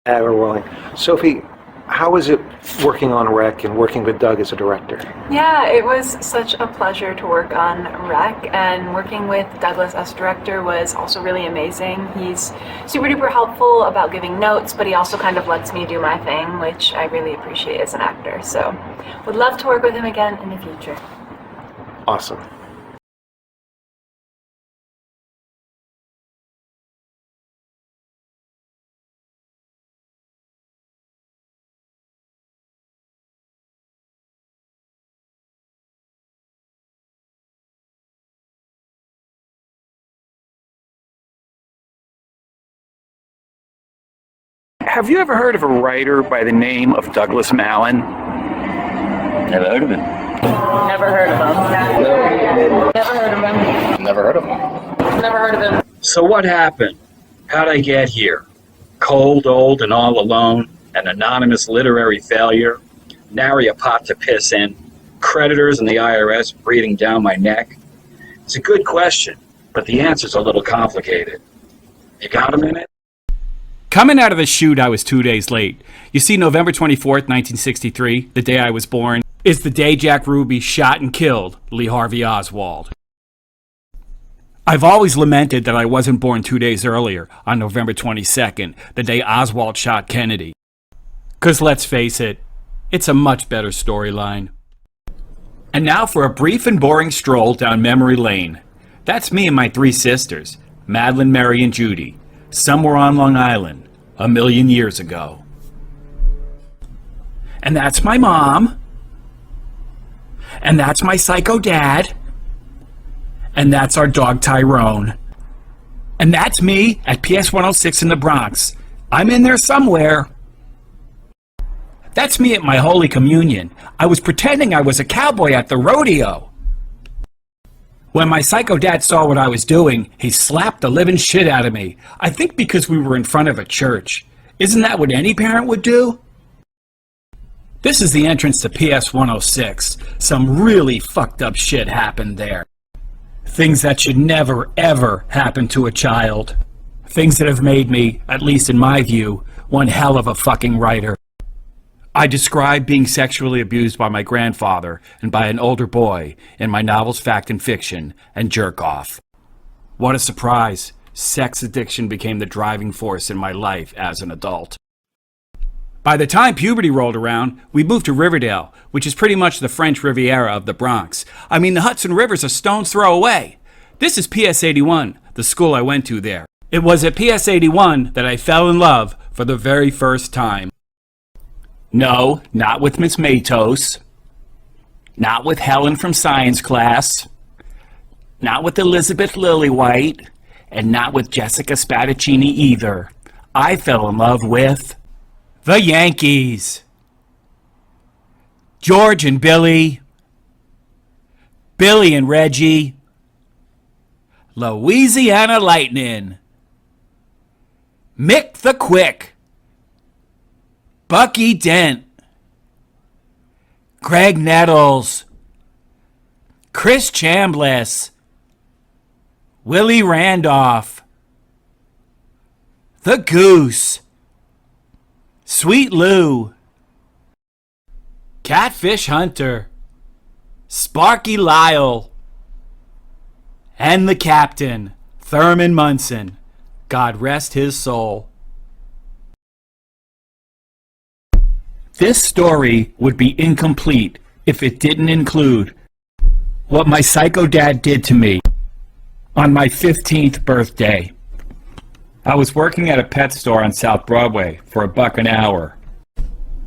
We're rolling. Sophie, how is it working on Rec and working with Doug as a director? Yeah, it was such a pleasure to work on Rec, and working with Douglas as director was also really amazing. He's super duper helpful about giving notes, but he also kind of lets me do my thing, which I really appreciate as an actor. So would love to work with him again in the future. Awesome. Have you ever heard of a writer by the name of Douglas Malin? Never heard of him. Never heard of him. Never heard of him. Never heard of him. Never heard of him. So what happened? How'd I get here? Cold, old, and all alone, an anonymous literary failure, nary a pot to piss in, creditors and the IRS breathing down my neck? It's a good question, but the answer's a little complicated. You got a minute? Coming out of the chute, I was 2 days late. You see, November 24th, 1963, the day I was born, is the day Jack Ruby shot and killed Lee Harvey Oswald. I've always lamented that I wasn't born 2 days earlier, on November 22nd, the day Oswald shot Kennedy. 'Cause let's face it, it's a much better storyline. And now for a brief and boring stroll down memory lane. That's me and my three sisters, Madeline, Mary, and Judy, somewhere on Long Island, 1,000,000 years ago. And that's my mom. And that's my psycho dad. And that's our dog Tyrone. And that's me at PS 106 in the Bronx. I'm in there somewhere. That's me at my Holy Communion. I was pretending I was a cowboy at the rodeo. When my psycho dad saw what I was doing, he slapped the living shit out of me. I think because we were in front of a church. Isn't that what any parent would do? This is the entrance to PS 106. Some really fucked up shit happened there. Things that should never, ever happen to a child. Things that have made me, at least in my view, one hell of a fucking writer. I describe being sexually abused by my grandfather and by an older boy in my novels Fact and Fiction and Jerk Off. What a surprise. Sex addiction became the driving force in my life as an adult. By the time puberty rolled around, we moved to Riverdale, which is pretty much the French Riviera of the Bronx. I mean, the Hudson River's a stone's throw away. This is PS 81, the school I went to there. It was at PS 81 that I fell in love for the very first time. No, not with Miss Matos. Not with Helen from science class. Not with Elizabeth Lillywhite. And not with Jessica Spadaccini either. I fell in love with the Yankees. George and Billy. Billy and Reggie. Louisiana Lightning. Mick the Quick. Bucky Dent, Greg Nettles, Chris Chambliss, Willie Randolph, The Goose, Sweet Lou, Catfish Hunter, Sparky Lyle, and the Captain, Thurman Munson. God rest his soul. This story would be incomplete if it didn't include what my psycho dad did to me on my 15th birthday. I was working at a pet store on South Broadway for $1 an hour.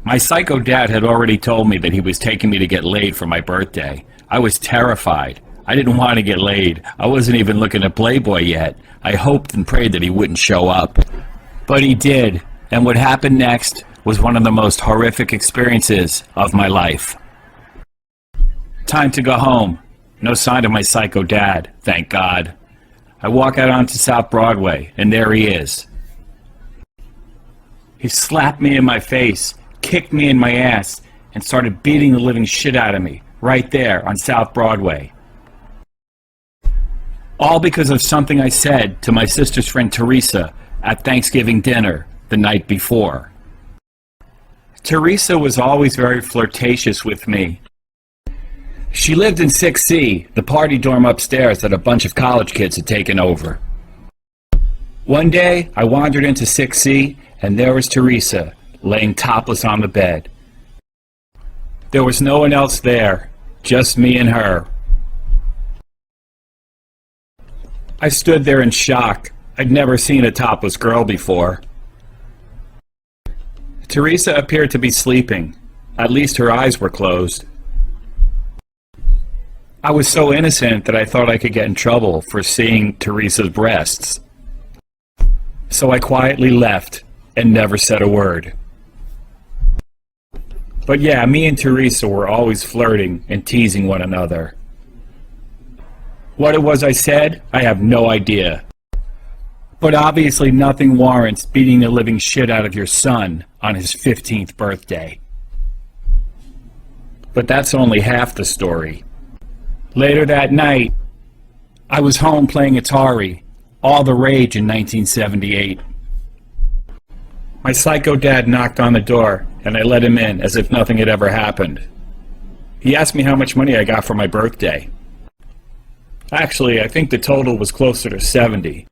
My psycho dad had already told me that he was taking me to get laid for my birthday. I was terrified. I didn't want to get laid. I wasn't even looking at Playboy yet. I hoped and prayed that he wouldn't show up. But he did, and what happened next was one of the most horrific experiences of my life. Time to go home. No sign of my psycho dad, thank God. I walk out onto South Broadway, and there he is. He slapped me in my face, kicked me in my ass, and started beating the living shit out of me, right there on South Broadway. All because of something I said to my sister's friend Teresa at Thanksgiving dinner the night before. Teresa was always very flirtatious with me. She lived in 6C, the party dorm upstairs that a bunch of college kids had taken over. One day, I wandered into 6C, and there was Teresa, laying topless on the bed. There was no one else there, just me and her. I stood there in shock. I'd never seen a topless girl before. Teresa appeared to be sleeping. At least her eyes were closed. I was so innocent that I thought I could get in trouble for seeing Teresa's breasts. So I quietly left and never said a word. But yeah, me and Teresa were always flirting and teasing one another. What it was I said, I have no idea. But obviously nothing warrants beating the living shit out of your son on his 15th birthday. But that's only half the story. Later that night, I was home playing Atari, all the rage in 1978. My psycho dad knocked on the door, and I let him in as if nothing had ever happened. He asked me how much money I got for my birthday. Actually, I think the total was closer to 70.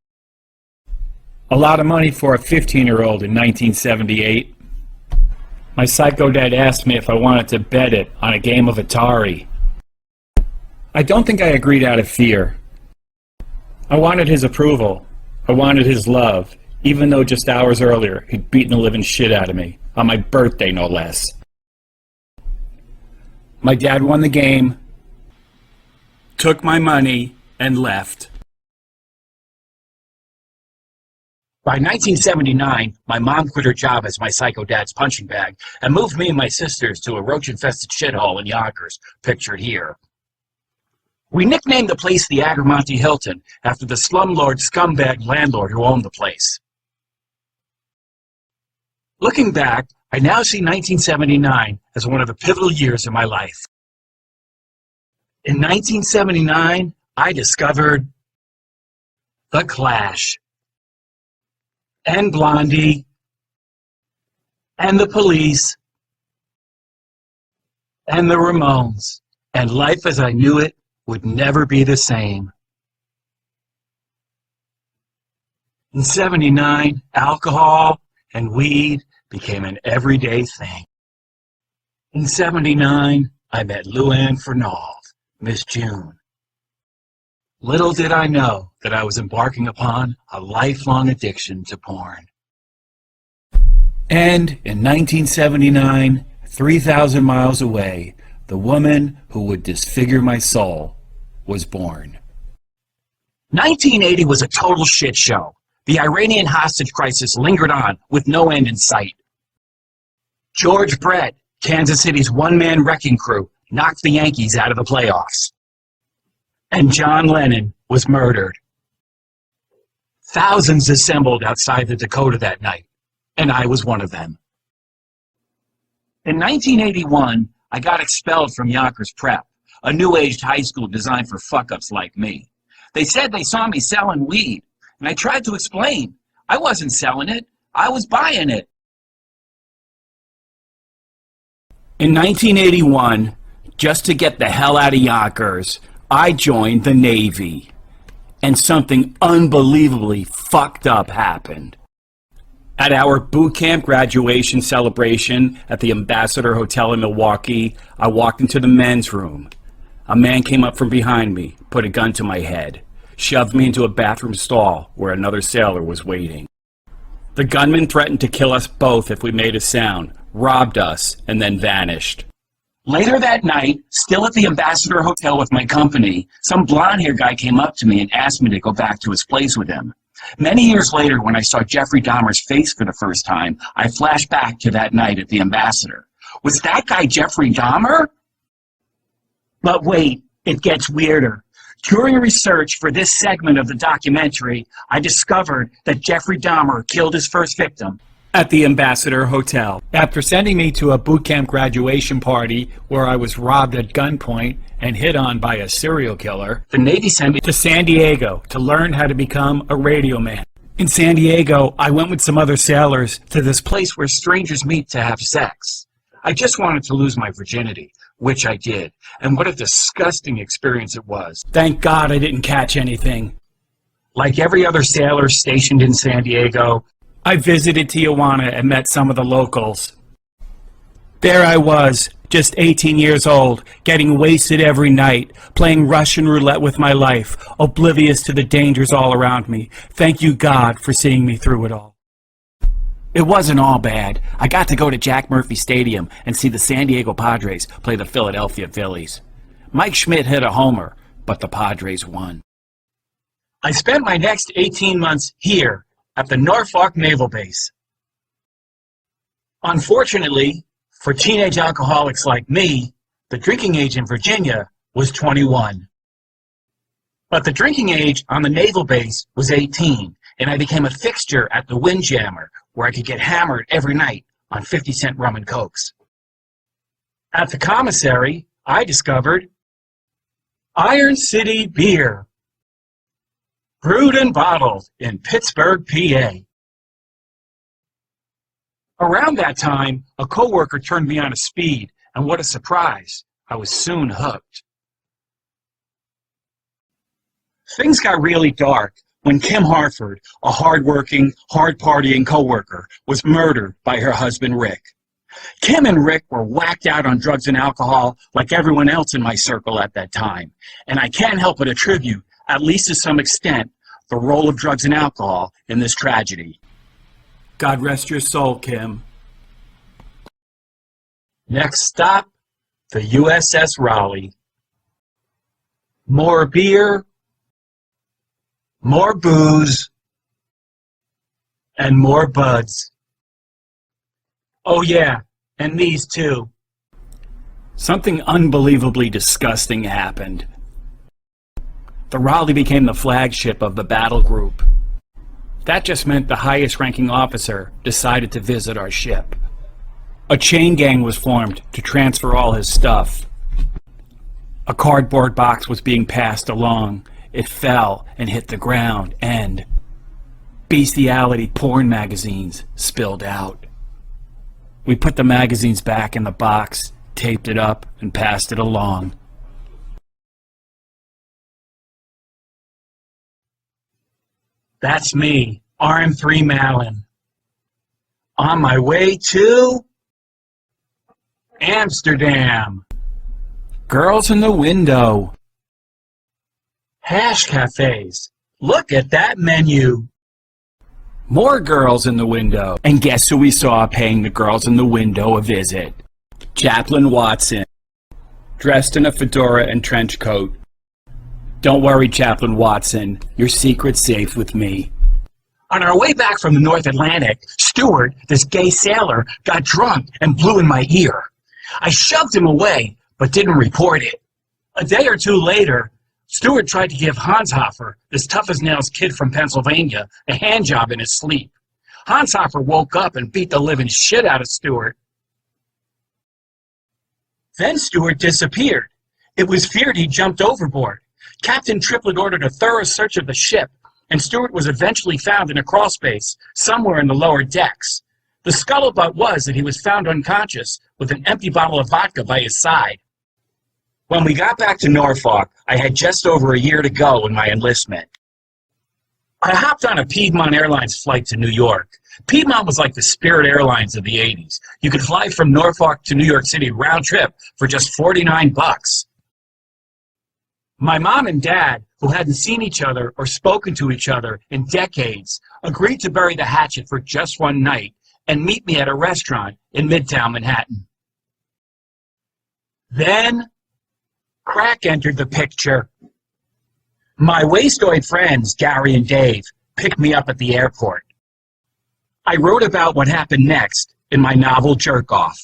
A lot of money for a 15-year-old in 1978. My psycho dad asked me if I wanted to bet it on a game of Atari. I don't think I agreed out of fear. I wanted his approval. I wanted his love, even though just hours earlier he'd beaten the living shit out of me, on my birthday no less. My dad won the game, took my money, and left. By 1979, my mom quit her job as my psycho dad's punching bag and moved me and my sisters to a roach-infested shithole in Yonkers, pictured here. We nicknamed the place the Agramonte Hilton after the slumlord scumbag landlord who owned the place. Looking back, I now see 1979 as one of the pivotal years of my life. In 1979, I discovered The Clash, and Blondie, and the Police, and the Ramones, and life as I knew it would never be the same. In 79, alcohol and weed became an everyday thing. In 79, I met Luann Fernald, Miss June. Little did I know that I was embarking upon a lifelong addiction to porn. And in 1979, 3,000 miles away, the woman who would disfigure my soul was born. 1980 was a total shit show. The Iranian hostage crisis lingered on with no end in sight. George Brett, Kansas City's one-man wrecking crew, knocked the Yankees out of the playoffs. And John Lennon was murdered. Thousands assembled outside the Dakota that night, and I was one of them. In 1981, I got expelled from Yonkers Prep, a new-aged high school designed for fuck-ups like me. They said they saw me selling weed, and I tried to explain. I wasn't selling it, I was buying it. In 1981, just to get the hell out of Yonkers, I joined the Navy. And something unbelievably fucked up happened. At our boot camp graduation celebration at the Ambassador Hotel in Milwaukee, I walked into the men's room. A man came up from behind me, put a gun to my head, shoved me into a bathroom stall where another sailor was waiting. The gunman threatened to kill us both if we made a sound, robbed us, and then vanished. Later that night, still at the Ambassador Hotel with my company, some blonde-haired guy came up to me and asked me to go back to his place with him. Many years later, when I saw Jeffrey Dahmer's face for the first time, I flashed back to that night at the Ambassador. Was that guy Jeffrey Dahmer? But wait, it gets weirder. During research for this segment of the documentary, I discovered that Jeffrey Dahmer killed his first victim at the Ambassador Hotel. After sending me to a boot camp graduation party where I was robbed at gunpoint and hit on by a serial killer, the Navy sent me to San Diego to learn how to become a radio man. In San Diego, I went with some other sailors to this place where strangers meet to have sex. I just wanted to lose my virginity, which I did, and what a disgusting experience it was. Thank God I didn't catch anything. Like every other sailor stationed in San Diego, I visited Tijuana and met some of the locals. There I was, just 18 years old, getting wasted every night, playing Russian roulette with my life, oblivious to the dangers all around me. Thank you, God, for seeing me through it all. It wasn't all bad. I got to go to Jack Murphy Stadium and see the San Diego Padres play the Philadelphia Phillies. Mike Schmidt hit a homer, but the Padres won. I spent my next 18 months here at the Norfolk Naval Base. Unfortunately, for teenage alcoholics like me, the drinking age in Virginia was 21. But the drinking age on the naval base was 18, and I became a fixture at the Windjammer, where I could get hammered every night on 50-cent rum and cokes. At the commissary, I discovered Iron City beer, brewed and bottled in Pittsburgh, PA. Around that time, a coworker turned me on to speed, and what a surprise. I was soon hooked. Things got really dark when Kim Harford, a hard-working, hard-partying coworker, was murdered by her husband, Rick. Kim and Rick were whacked out on drugs and alcohol like everyone else in my circle at that time, and I can't help but attribute, at least to some extent, the role of drugs and alcohol in this tragedy. God rest your soul, Kim. Next stop, the USS Raleigh. More beer, more booze, and more buds. Oh yeah, and these too. Something unbelievably disgusting happened. The Raleigh became the flagship of the battle group. That just meant the highest-ranking officer decided to visit our ship. A chain gang was formed to transfer all his stuff. A cardboard box was being passed along. It fell and hit the ground, and bestiality porn magazines spilled out. We put the magazines back in the box, taped it up, and passed it along. That's me, RM3 Malin. On my way to Amsterdam. Girls in the window. Hash cafes. Look at that menu. More girls in the window. And guess who we saw paying the girls in the window a visit? Chaplain Watson, dressed in a fedora and trench coat. Don't worry, Chaplain Watson. Your secret's safe with me. On our way back from the North Atlantic, Stewart, this gay sailor, got drunk and blew in my ear. I shoved him away, but didn't report it. A day or two later, Stewart tried to give Hanshofer, this tough-as-nails kid from Pennsylvania, a handjob in his sleep. Hanshofer woke up and beat the living shit out of Stewart. Then Stewart disappeared. It was feared he jumped overboard. Captain Triplett ordered a thorough search of the ship, and Stewart was eventually found in a crawlspace somewhere in the lower decks. The scuttlebutt was that he was found unconscious with an empty bottle of vodka by his side. When we got back to Norfolk, I had just over a year to go in my enlistment. I hopped on a Piedmont Airlines flight to New York. Piedmont was like the Spirit Airlines of the 80s. You could fly from Norfolk to New York City round trip for just $49. My mom and dad, who hadn't seen each other or spoken to each other in decades, agreed to bury the hatchet for just one night and meet me at a restaurant in Midtown Manhattan. Then, crack entered the picture. My wastoid friends, Gary and Dave, picked me up at the airport. I wrote about what happened next in my novel Jerk Off.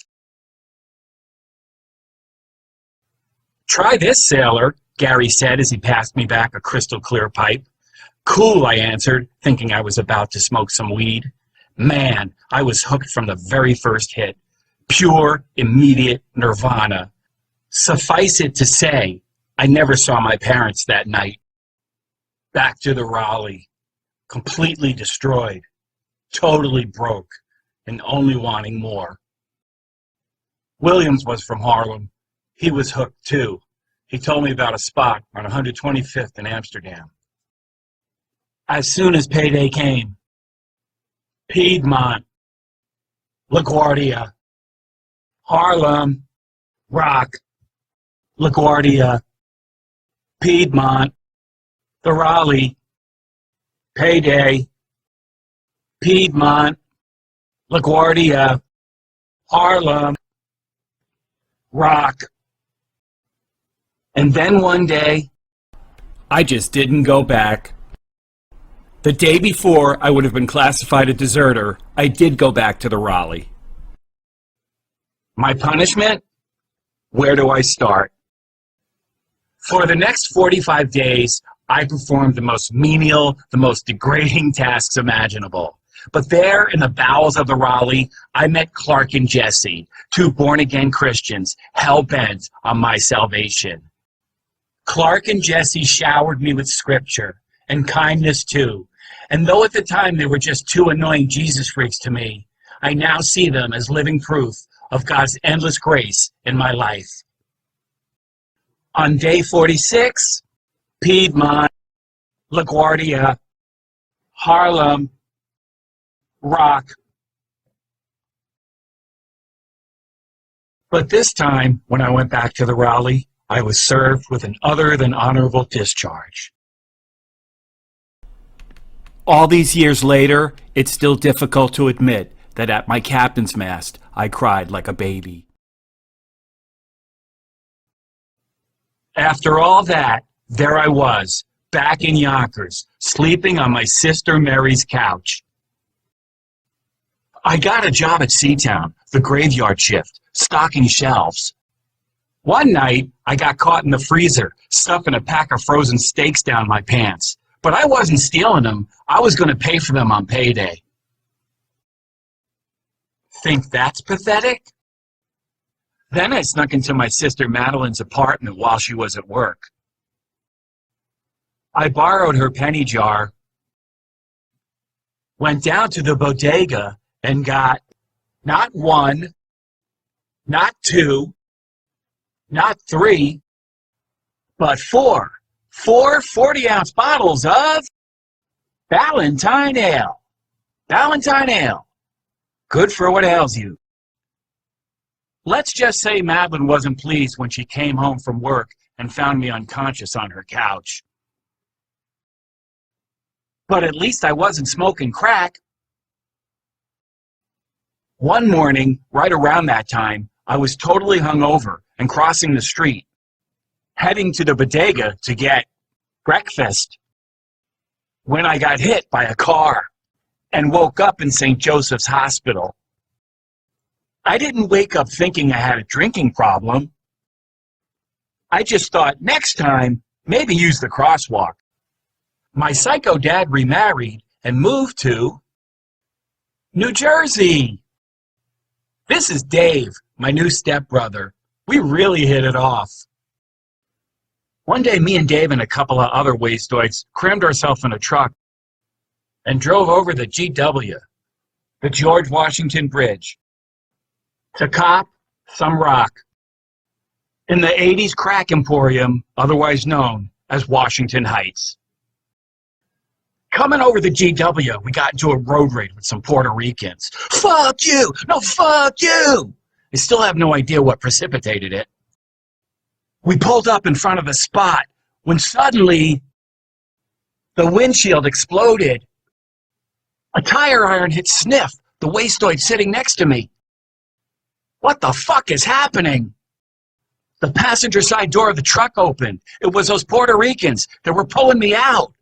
Try this, sailor, Gary said as he passed me back a crystal clear pipe. Cool, I answered, thinking I was about to smoke some weed. Man, I was hooked from the very first hit. Pure, immediate nirvana. Suffice it to say, I never saw my parents that night. Back to the Raleigh. completely destroyed, totally broke, and only wanting more. Williams was from Harlem. He was hooked too. He told me about a spot on 125th in Amsterdam. As soon as payday came, Piedmont, LaGuardia, Harlem, Rock, LaGuardia, Piedmont, the Raleigh, payday, Piedmont, LaGuardia, Harlem, Rock. And then one day, I just didn't go back. The day before I would have been classified a deserter, I did go back to the Raleigh. My punishment? Where do I start? For the next 45 days, I performed the most menial, the most degrading tasks imaginable. But there in the bowels of the Raleigh, I met Clark and Jesse, two born-again Christians, hell-bent on my salvation. Clark and Jesse showered me with scripture, and kindness too. And though at the time they were just two annoying Jesus freaks to me, I now see them as living proof of God's endless grace in my life. On day 46, Piedmont, LaGuardia, Harlem, Rock. But this time, when I went back to the Raleigh, I was served with an other than honorable discharge. All these years later, it's still difficult to admit that at my captain's mast, I cried like a baby. After all that, there I was, back in Yonkers, sleeping on my sister Mary's couch. I got a job at Seatown, the graveyard shift, stocking shelves. One night, I got caught in the freezer, stuffing a pack of frozen steaks down my pants. But I wasn't stealing them. I was going to pay for them on payday. Think that's pathetic? Then I snuck into my sister Madeline's apartment while she was at work. I borrowed her penny jar, went down to the bodega, and got not one, not two, not three, but four 40-ounce bottles of Ballantine Ale. Ballantine Ale. Good for what ails you. Let's just say Madeline wasn't pleased when she came home from work and found me unconscious on her couch. But at least I wasn't smoking crack. One morning, right around that time, I was totally hungover and crossing the street, heading to the bodega to get breakfast, when I got hit by a car and woke up in St. Joseph's Hospital. I didn't wake up thinking I had a drinking problem. I just thought next time, maybe use the crosswalk. My psycho dad remarried and moved to New Jersey. This is Dave, my new stepbrother. We really hit it off. One day, me and Dave and a couple of other wastoids crammed ourselves in a truck and drove over the GW, the George Washington Bridge, to cop some rock in the 80s crack emporium, otherwise known as Washington Heights. Coming over the GW, we got into a road rage with some Puerto Ricans. Fuck you! No, fuck you! I still have no idea what precipitated it. We pulled up in front of the spot when suddenly the windshield exploded. A tire iron hit Sniff, the wastoid sitting next to me. What the fuck is happening? The passenger side door of the truck opened. It was those Puerto Ricans that were pulling me out.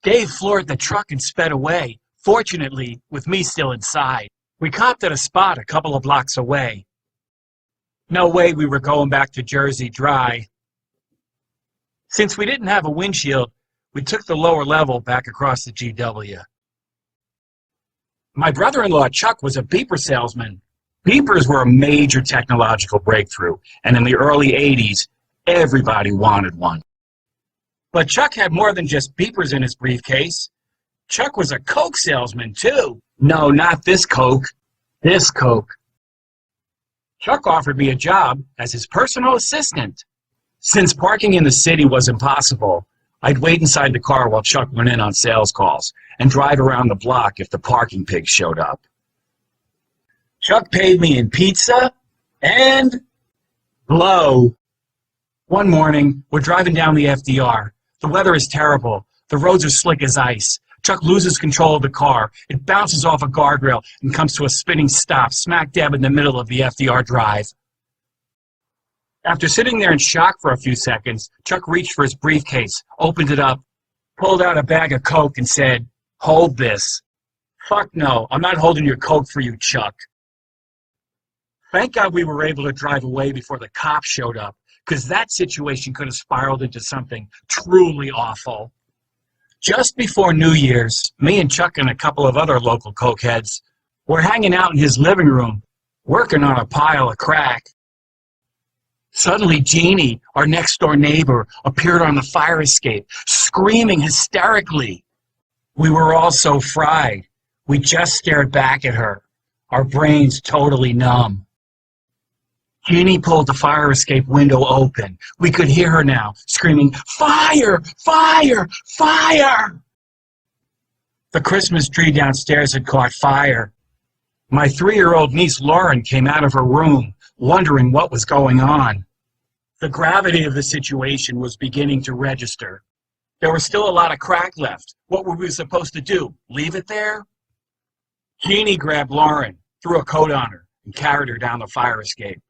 Dave floored the truck and sped away, fortunately with me still inside. We copped at a spot a couple of blocks away. No way we were going back to Jersey dry. Since we didn't have a windshield, we took the lower level back across the GW. My brother-in-law Chuck was a beeper salesman. Beepers were a major technological breakthrough, and in the early 80s, everybody wanted one. But Chuck had more than just beepers in his briefcase. Chuck was a Coke salesman, too. No, not this Coke. This Coke. Chuck offered me a job as his personal assistant. Since parking in the city was impossible, I'd wait inside the car while Chuck went in on sales calls and drive around the block if the parking pigs showed up. Chuck paid me in pizza and blow. One morning, we're driving down the FDR. The weather is terrible. The roads are slick as ice. Chuck loses control of the car. It bounces off a guardrail and comes to a spinning stop smack dab in the middle of the FDR drive. After sitting there in shock for a few seconds, Chuck reached for his briefcase, opened it up, pulled out a bag of Coke and said, "Hold this." Fuck no, I'm not holding your Coke for you, Chuck. Thank God we were able to drive away before the cops showed up, because that situation could have spiraled into something truly awful. Just before New Year's, me and Chuck and a couple of other local cokeheads were hanging out in his living room, working on a pile of crack. Suddenly, Jeannie, our next-door neighbor, appeared on the fire escape, screaming hysterically. We were all so fried. We just stared back at her, our brains totally numb. Jeannie pulled the fire escape window open. We could hear her now, screaming, "Fire! Fire! Fire!" The Christmas tree downstairs had caught fire. My 3-year-old niece Lauren came out of her room, wondering what was going on. The gravity of the situation was beginning to register. There was still a lot of crack left. What were we supposed to do? Leave it there? Jeannie grabbed Lauren, threw a coat on her, and carried her down the fire escape.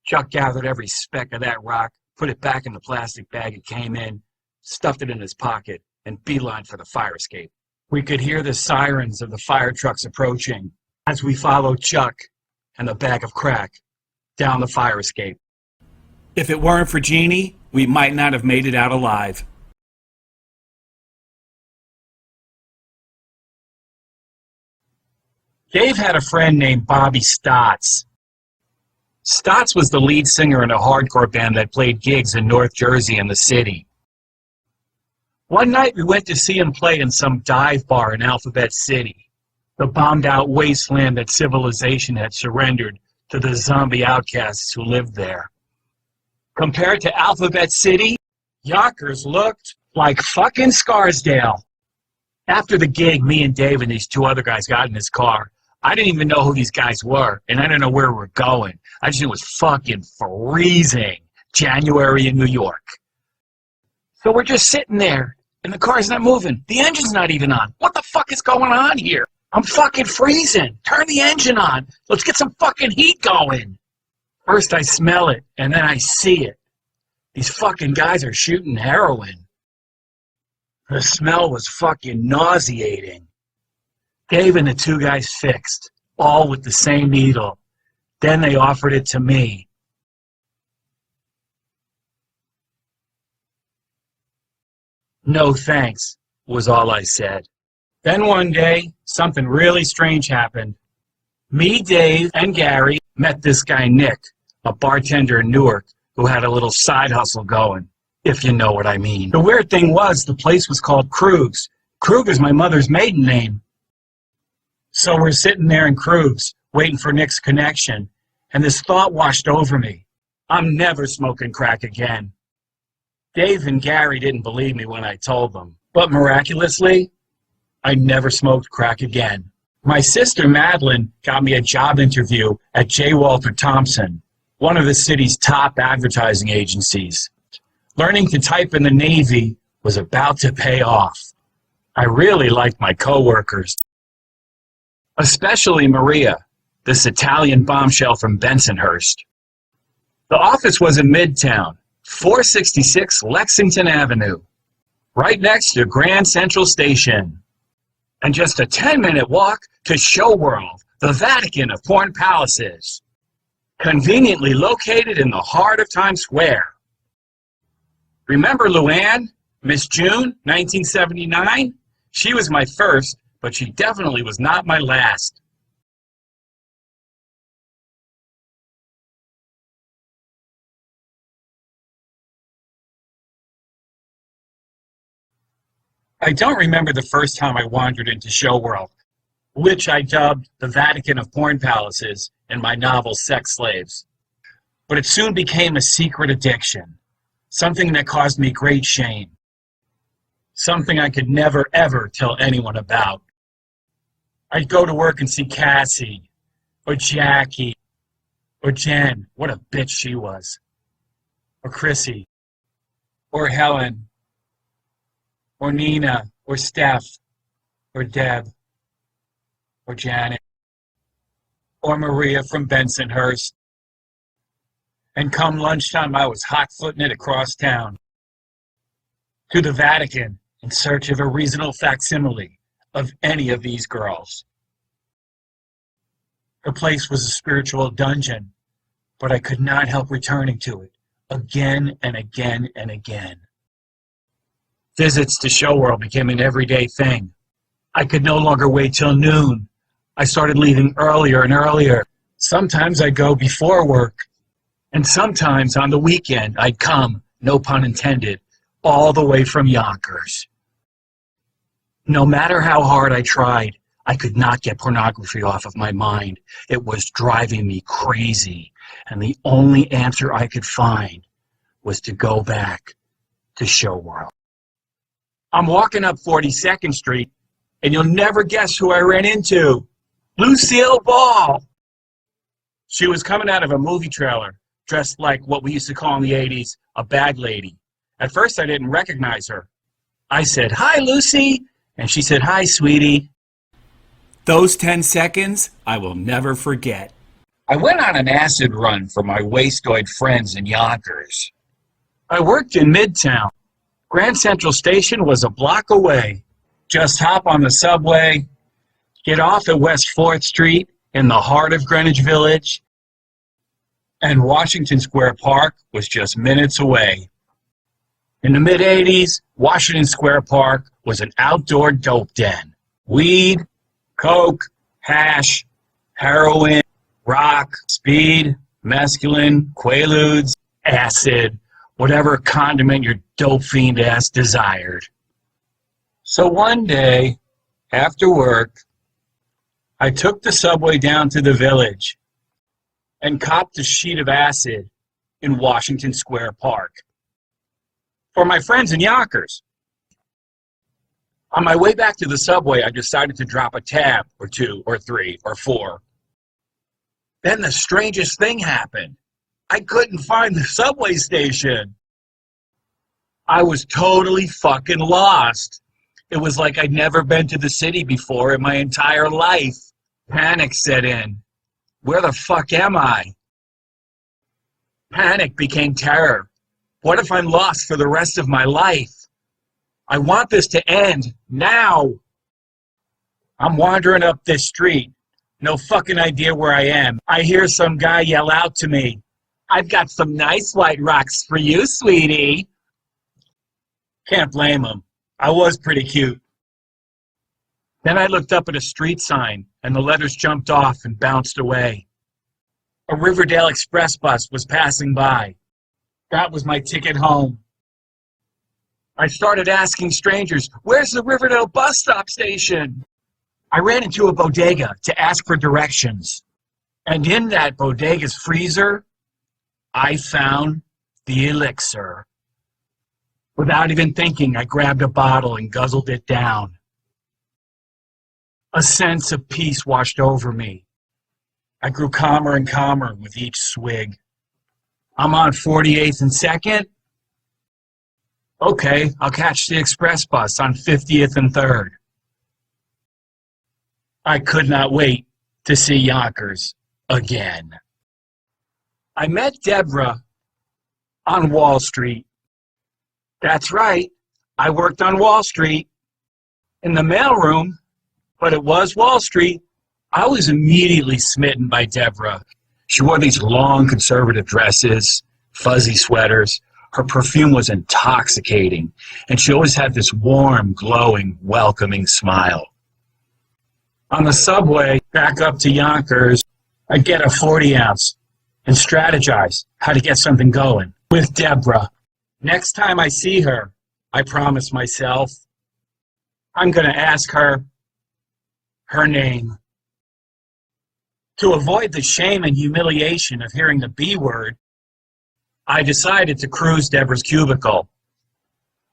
Chuck gathered every speck of that rock, put it back in the plastic bag it came in, stuffed it in his pocket, and beelined for the fire escape. We could hear the sirens of the fire trucks approaching as we followed Chuck and the bag of crack down the fire escape. If it weren't for Jeannie, we might not have made it out alive. Dave had a friend named Bobby Stotts. Stotts was the lead singer in a hardcore band that played gigs in North Jersey and the city. One night we went to see him play in some dive bar in Alphabet City, the bombed-out wasteland that civilization had surrendered to the zombie outcasts who lived there. Compared to Alphabet City, Yonkers looked like fucking Scarsdale. After the gig, me and Dave and these 2 other guys got in his car. I didn't even know who these guys were, and I didn't know where we were going. I just knew it was fucking freezing. January in New York. So we're just sitting there, and the car's not moving. The engine's not even on. What the fuck is going on here? I'm fucking freezing. Turn the engine on. Let's get some fucking heat going. First I smell it, and then I see it. These fucking guys are shooting heroin. The smell was fucking nauseating. Dave and the 2 guys fixed, all with the same needle. Then they offered it to me. No thanks, was all I said. Then one day, something really strange happened. Me, Dave, and Gary met this guy Nick, a bartender in Newark, who had a little side hustle going, if you know what I mean. The weird thing was, the place was called Krug's. Krug is my mother's maiden name. So we're sitting there in Krug's, waiting for Nick's connection, and this thought washed over me. I'm never smoking crack again. Dave and Gary didn't believe me when I told them, but miraculously, I never smoked crack again. My sister Madeline got me a job interview at J. Walter Thompson, one of the city's top advertising agencies. Learning to type in the Navy was about to pay off. I really liked my coworkers, especially Maria, this Italian bombshell from Bensonhurst. The office was in Midtown, 466 Lexington Avenue, right next to Grand Central Station, and just a 10-minute walk to Show World, the Vatican of porn palaces, conveniently located in the heart of Times Square. Remember Luann, Miss June, 1979? She was my first, but she definitely was not my last. I don't remember the first time I wandered into Show World, which I dubbed the Vatican of Porn Palaces in my novel Sex Slaves. But it soon became a secret addiction, something that caused me great shame, something I could never ever tell anyone about. I'd go to work and see Cassie, or Jackie, or Jen, what a bitch she was, or Chrissy, or Helen, or Nina, or Steph, or Deb, or Janet, or Maria from Bensonhurst. And come lunchtime, I was hot-footing it across town to the Vatican in search of a reasonable facsimile of any of these girls. The place was a spiritual dungeon, but I could not help returning to it again and again and again. Visits to Show World became an everyday thing. I could no longer wait till noon. I started leaving earlier and earlier. Sometimes I'd go before work, and sometimes on the weekend I'd come, no pun intended, all the way from Yonkers. No matter how hard I tried, I could not get pornography off of my mind. It was driving me crazy, and the only answer I could find was to go back to Show World. I'm walking up 42nd Street, and you'll never guess who I ran into. Lucille Ball! She was coming out of a movie trailer, dressed like what we used to call in the 80s, a bag lady. At first, I didn't recognize her. I said, "Hi, Lucy," and she said, "Hi, sweetie." Those 10 seconds, I will never forget. I went on an acid run for my wastoid friends in Yonkers. I worked in Midtown. Grand Central Station was a block away. Just hop on the subway, get off at West 4th Street in the heart of Greenwich Village, and Washington Square Park was just minutes away. In the mid-'80s, Washington Square Park was an outdoor dope den. Weed, coke, hash, heroin, rock, speed, mescaline, quaaludes, acid, whatever condiment your dope fiend ass desired. So one day, after work, I took the subway down to the village and copped a sheet of acid in Washington Square Park for my friends in Yonkers. On my way back to the subway, I decided to drop a tab or 2 or 3 or 4. Then the strangest thing happened. I couldn't find the subway station. I was totally fucking lost. It was like I'd never been to the city before in my entire life. Panic set in. Where the fuck am I? Panic became terror. What if I'm lost for the rest of my life? I want this to end now. I'm wandering up this street. No fucking idea where I am. I hear some guy yell out to me, "I've got some nice white rocks for you, sweetie." Can't blame him. I was pretty cute. Then I looked up at a street sign, and the letters jumped off and bounced away. A Riverdale Express bus was passing by. That was my ticket home. I started asking strangers, "Where's the Riverdale bus stop station?" I ran into a bodega to ask for directions. And in that bodega's freezer, I found the elixir. Without even thinking, I grabbed a bottle and guzzled it down. A sense of peace washed over me. I grew calmer and calmer with each swig. I'm on 48th and 2nd. Okay, I'll catch the express bus on 50th and 3rd. I could not wait to see Yonkers again. I met Deborah on Wall Street. That's right, I worked on Wall Street in the mailroom, but it was Wall Street. I was immediately smitten by Deborah. She wore these long conservative dresses, fuzzy sweaters. Her perfume was intoxicating, and she always had this warm, glowing, welcoming smile. On the subway, back up to Yonkers, I'd get a 40-ounce and strategize how to get something going with Deborah. Next time I see her, I promise myself, I'm going to ask her her name. To avoid the shame and humiliation of hearing the B word, I decided to cruise Deborah's cubicle.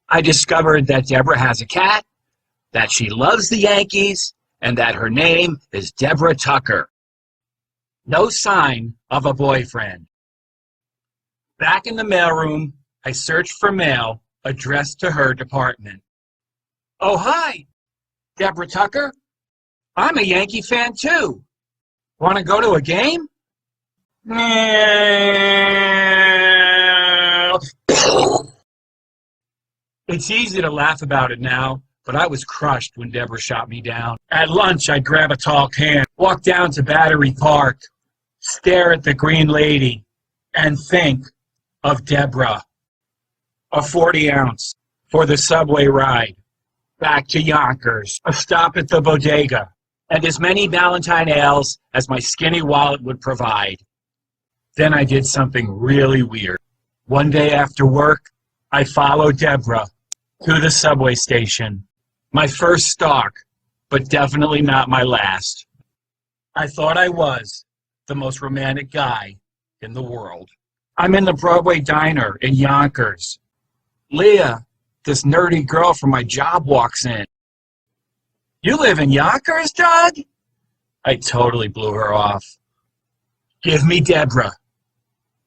I discovered that Deborah has a cat, that she loves the Yankees, and that her name is Deborah Tucker. No sign of a boyfriend. Back in the mailroom, I searched for mail addressed to her department. Oh, hi, Deborah Tucker. I'm a Yankee fan, too. Want to go to a game? It's easy to laugh about it now, but I was crushed when Deborah shot me down. At lunch, I'd grab a tall can, walk down to Battery Park, stare at the green lady, and think of Deborah. A 40-ounce for the subway ride back to Yonkers, a stop at the bodega, and as many Valentine ales as my skinny wallet would provide. Then I did something really weird. One day after work, I followed Deborah to the subway station. My first stalk, but definitely not my last. I thought I was the most romantic guy in the world. I'm in the Broadway diner in Yonkers. Leah, this nerdy girl from my job, walks in. You live in Yonkers, Doug? I totally blew her off. Give me Deborah,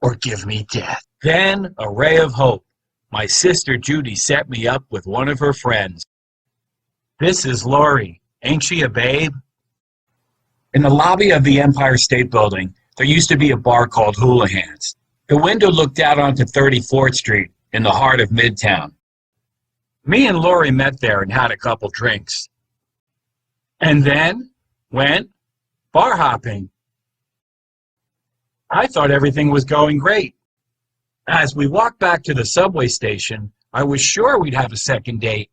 or give me death. Then, a ray of hope. My sister Judy set me up with one of her friends. This is Lori. Ain't she a babe? In the lobby of the Empire State Building, there used to be a bar called Houlihan's. The window looked out onto 34th Street in the heart of Midtown. Me and Lori met there and had a couple drinks. And then went bar hopping. I thought everything was going great. As we walked back to the subway station, I was sure we'd have a second date.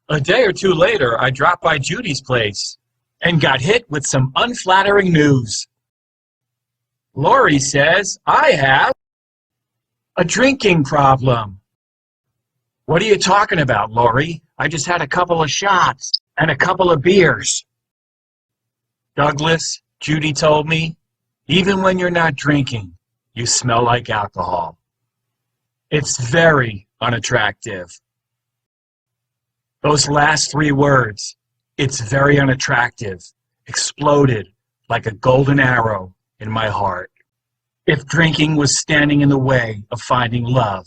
A day or two later, I dropped by Judy's place and got hit with some unflattering news. Lori says I have a drinking problem. What are you talking about, Lori? I just had a couple of shots and a couple of beers. Douglas, Judy told me, even when you're not drinking, you smell like alcohol. It's very unattractive. Those last three words, it's very unattractive, exploded like a golden arrow in my heart. If drinking was standing in the way of finding love,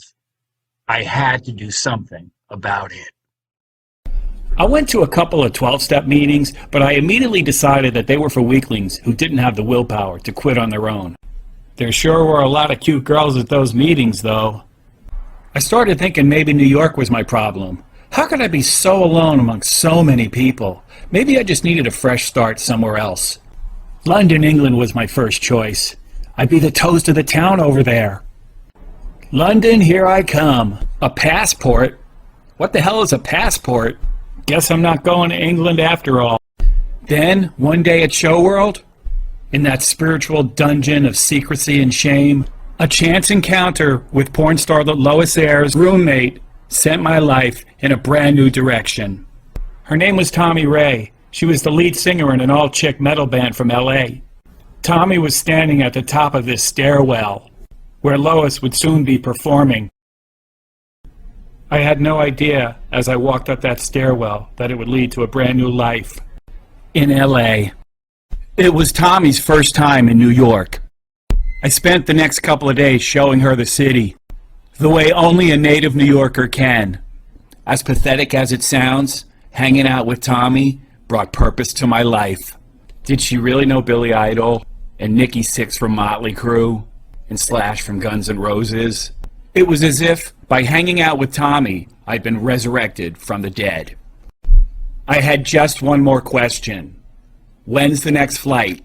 I had to do something about it. I went to a couple of 12-step meetings, but I immediately decided that they were for weaklings who didn't have the willpower to quit on their own. There sure were a lot of cute girls at those meetings, though. I started thinking maybe New York was my problem. How could I be so alone among so many people? Maybe I just needed a fresh start somewhere else. London, England was my first choice. I'd be the toast of the town over there. London, here I come. A passport? What the hell is a passport? Guess I'm not going to England after all. Then, one day at Show World, in that spiritual dungeon of secrecy and shame, a chance encounter with porn starlet Lois Ayres' roommate sent my life in a brand new direction. Her name was Tommy Ray. She was the lead singer in an all-chick metal band from L.A. Tommy was standing at the top of this stairwell, where Lois would soon be performing. I had no idea as I walked up that stairwell that it would lead to a brand new life in L.A. It was Tommy's first time in New York. I spent the next couple of days showing her the city, the way only a native New Yorker can. As pathetic as it sounds, hanging out with Tommy brought purpose to my life. Did she really know Billy Idol and Nikki Sixx from Motley Crue and Slash from Guns N' Roses? It was as if, by hanging out with Tommy, I'd been resurrected from the dead. I had just one more question. When's the next flight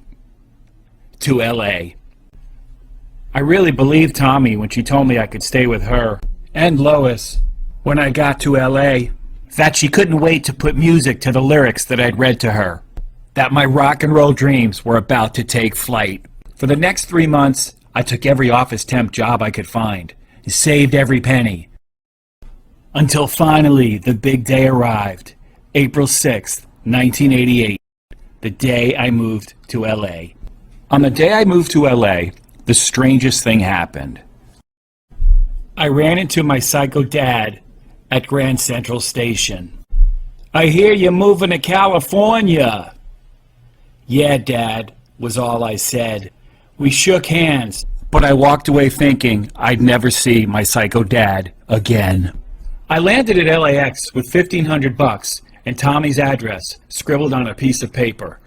to L.A.? I really believed Tommy when she told me I could stay with her, and Lois, when I got to L.A., that she couldn't wait to put music to the lyrics that I'd read to her, that my rock and roll dreams were about to take flight. For the next 3 months, I took every office temp job I could find, saved every penny, until finally the big day arrived. April 6th, 1988, the day I moved to LA. On the day I moved to LA, the strangest thing happened. I ran into my psycho dad at Grand Central Station. "I hear you're moving to California." "Yeah, Dad," was all I said. We shook hands, but I walked away thinking I'd never see my psycho dad again. I landed at LAX with $1,500 and Tommy's address scribbled on a piece of paper.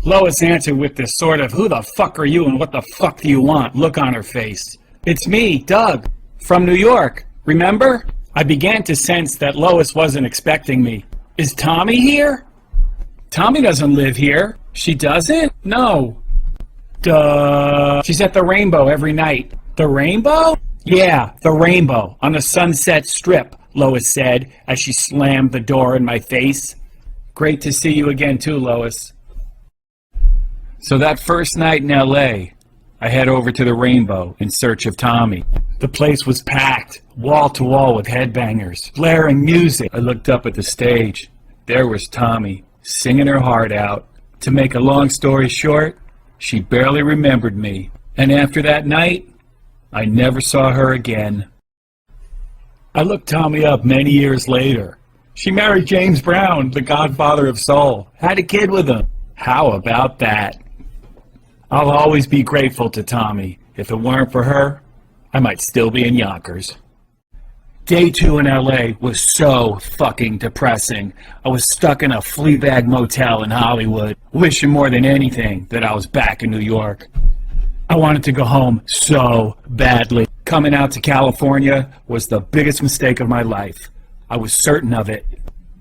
Lois answered with this sort of "who the fuck are you and what the fuck do you want" look on her face. "It's me, Doug, from New York, remember?" I began to sense that Lois wasn't expecting me. "Is Tommy here?" "Tommy doesn't live here." "She doesn't?" "No." "Duh. She's at the Rainbow every night." "The Rainbow?" "Yeah, the Rainbow on the Sunset Strip," Lois said as she slammed the door in my face. "Great to see you again too, Lois." So that first night in LA, I head over to the Rainbow in search of Tommy. The place was packed, wall to wall with headbangers, blaring music. I looked up at the stage. There was Tommy, singing her heart out. To make a long story short, she barely remembered me. And after that night, I never saw her again. I looked Tommy up many years later. She married James Brown, the godfather of soul. Had a kid with him. How about that? I'll always be grateful to Tommy. If it weren't for her, I might still be in Yonkers. Day 2 in LA was so fucking depressing. I was stuck in a Fleabag motel in Hollywood, wishing more than anything that I was back in New York. I wanted to go home so badly. Coming out to California was the biggest mistake of my life. I was certain of it.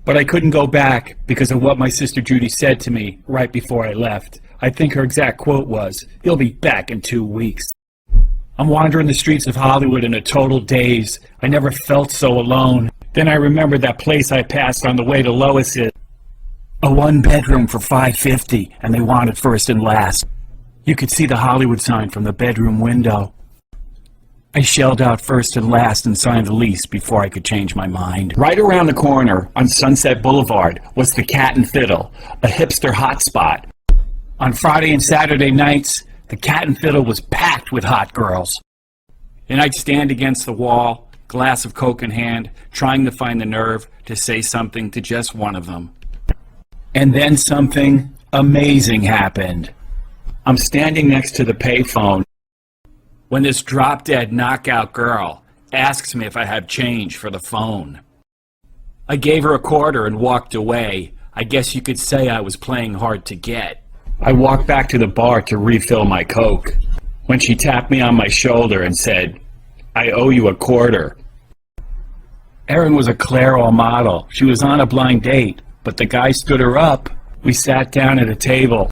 But I couldn't go back because of what my sister Judy said to me right before I left. I think her exact quote was, "You'll be back in 2 weeks." I'm wandering the streets of Hollywood in a total daze. I never felt so alone. Then I remembered that place I passed on the way to Lois's. A 1-bedroom for $550, and they wanted first and last. You could see the Hollywood sign from the bedroom window. I shelled out first and last and signed the lease before I could change my mind. Right around the corner on Sunset Boulevard was the Cat and Fiddle, a hipster hotspot. On Friday and Saturday nights, the Cat and Fiddle was packed with hot girls. And I'd stand against the wall, glass of Coke in hand, trying to find the nerve to say something to just one of them. And then something amazing happened. I'm standing next to the payphone when this drop-dead knockout girl asks me if I have change for the phone. I gave her a quarter and walked away. I guess you could say I was playing hard to get. I walked back to the bar to refill my Coke when she tapped me on my shoulder and said, "I owe you a quarter." Erin was a Clairol model. She was on a blind date, but the guy stood her up. We sat down at a table.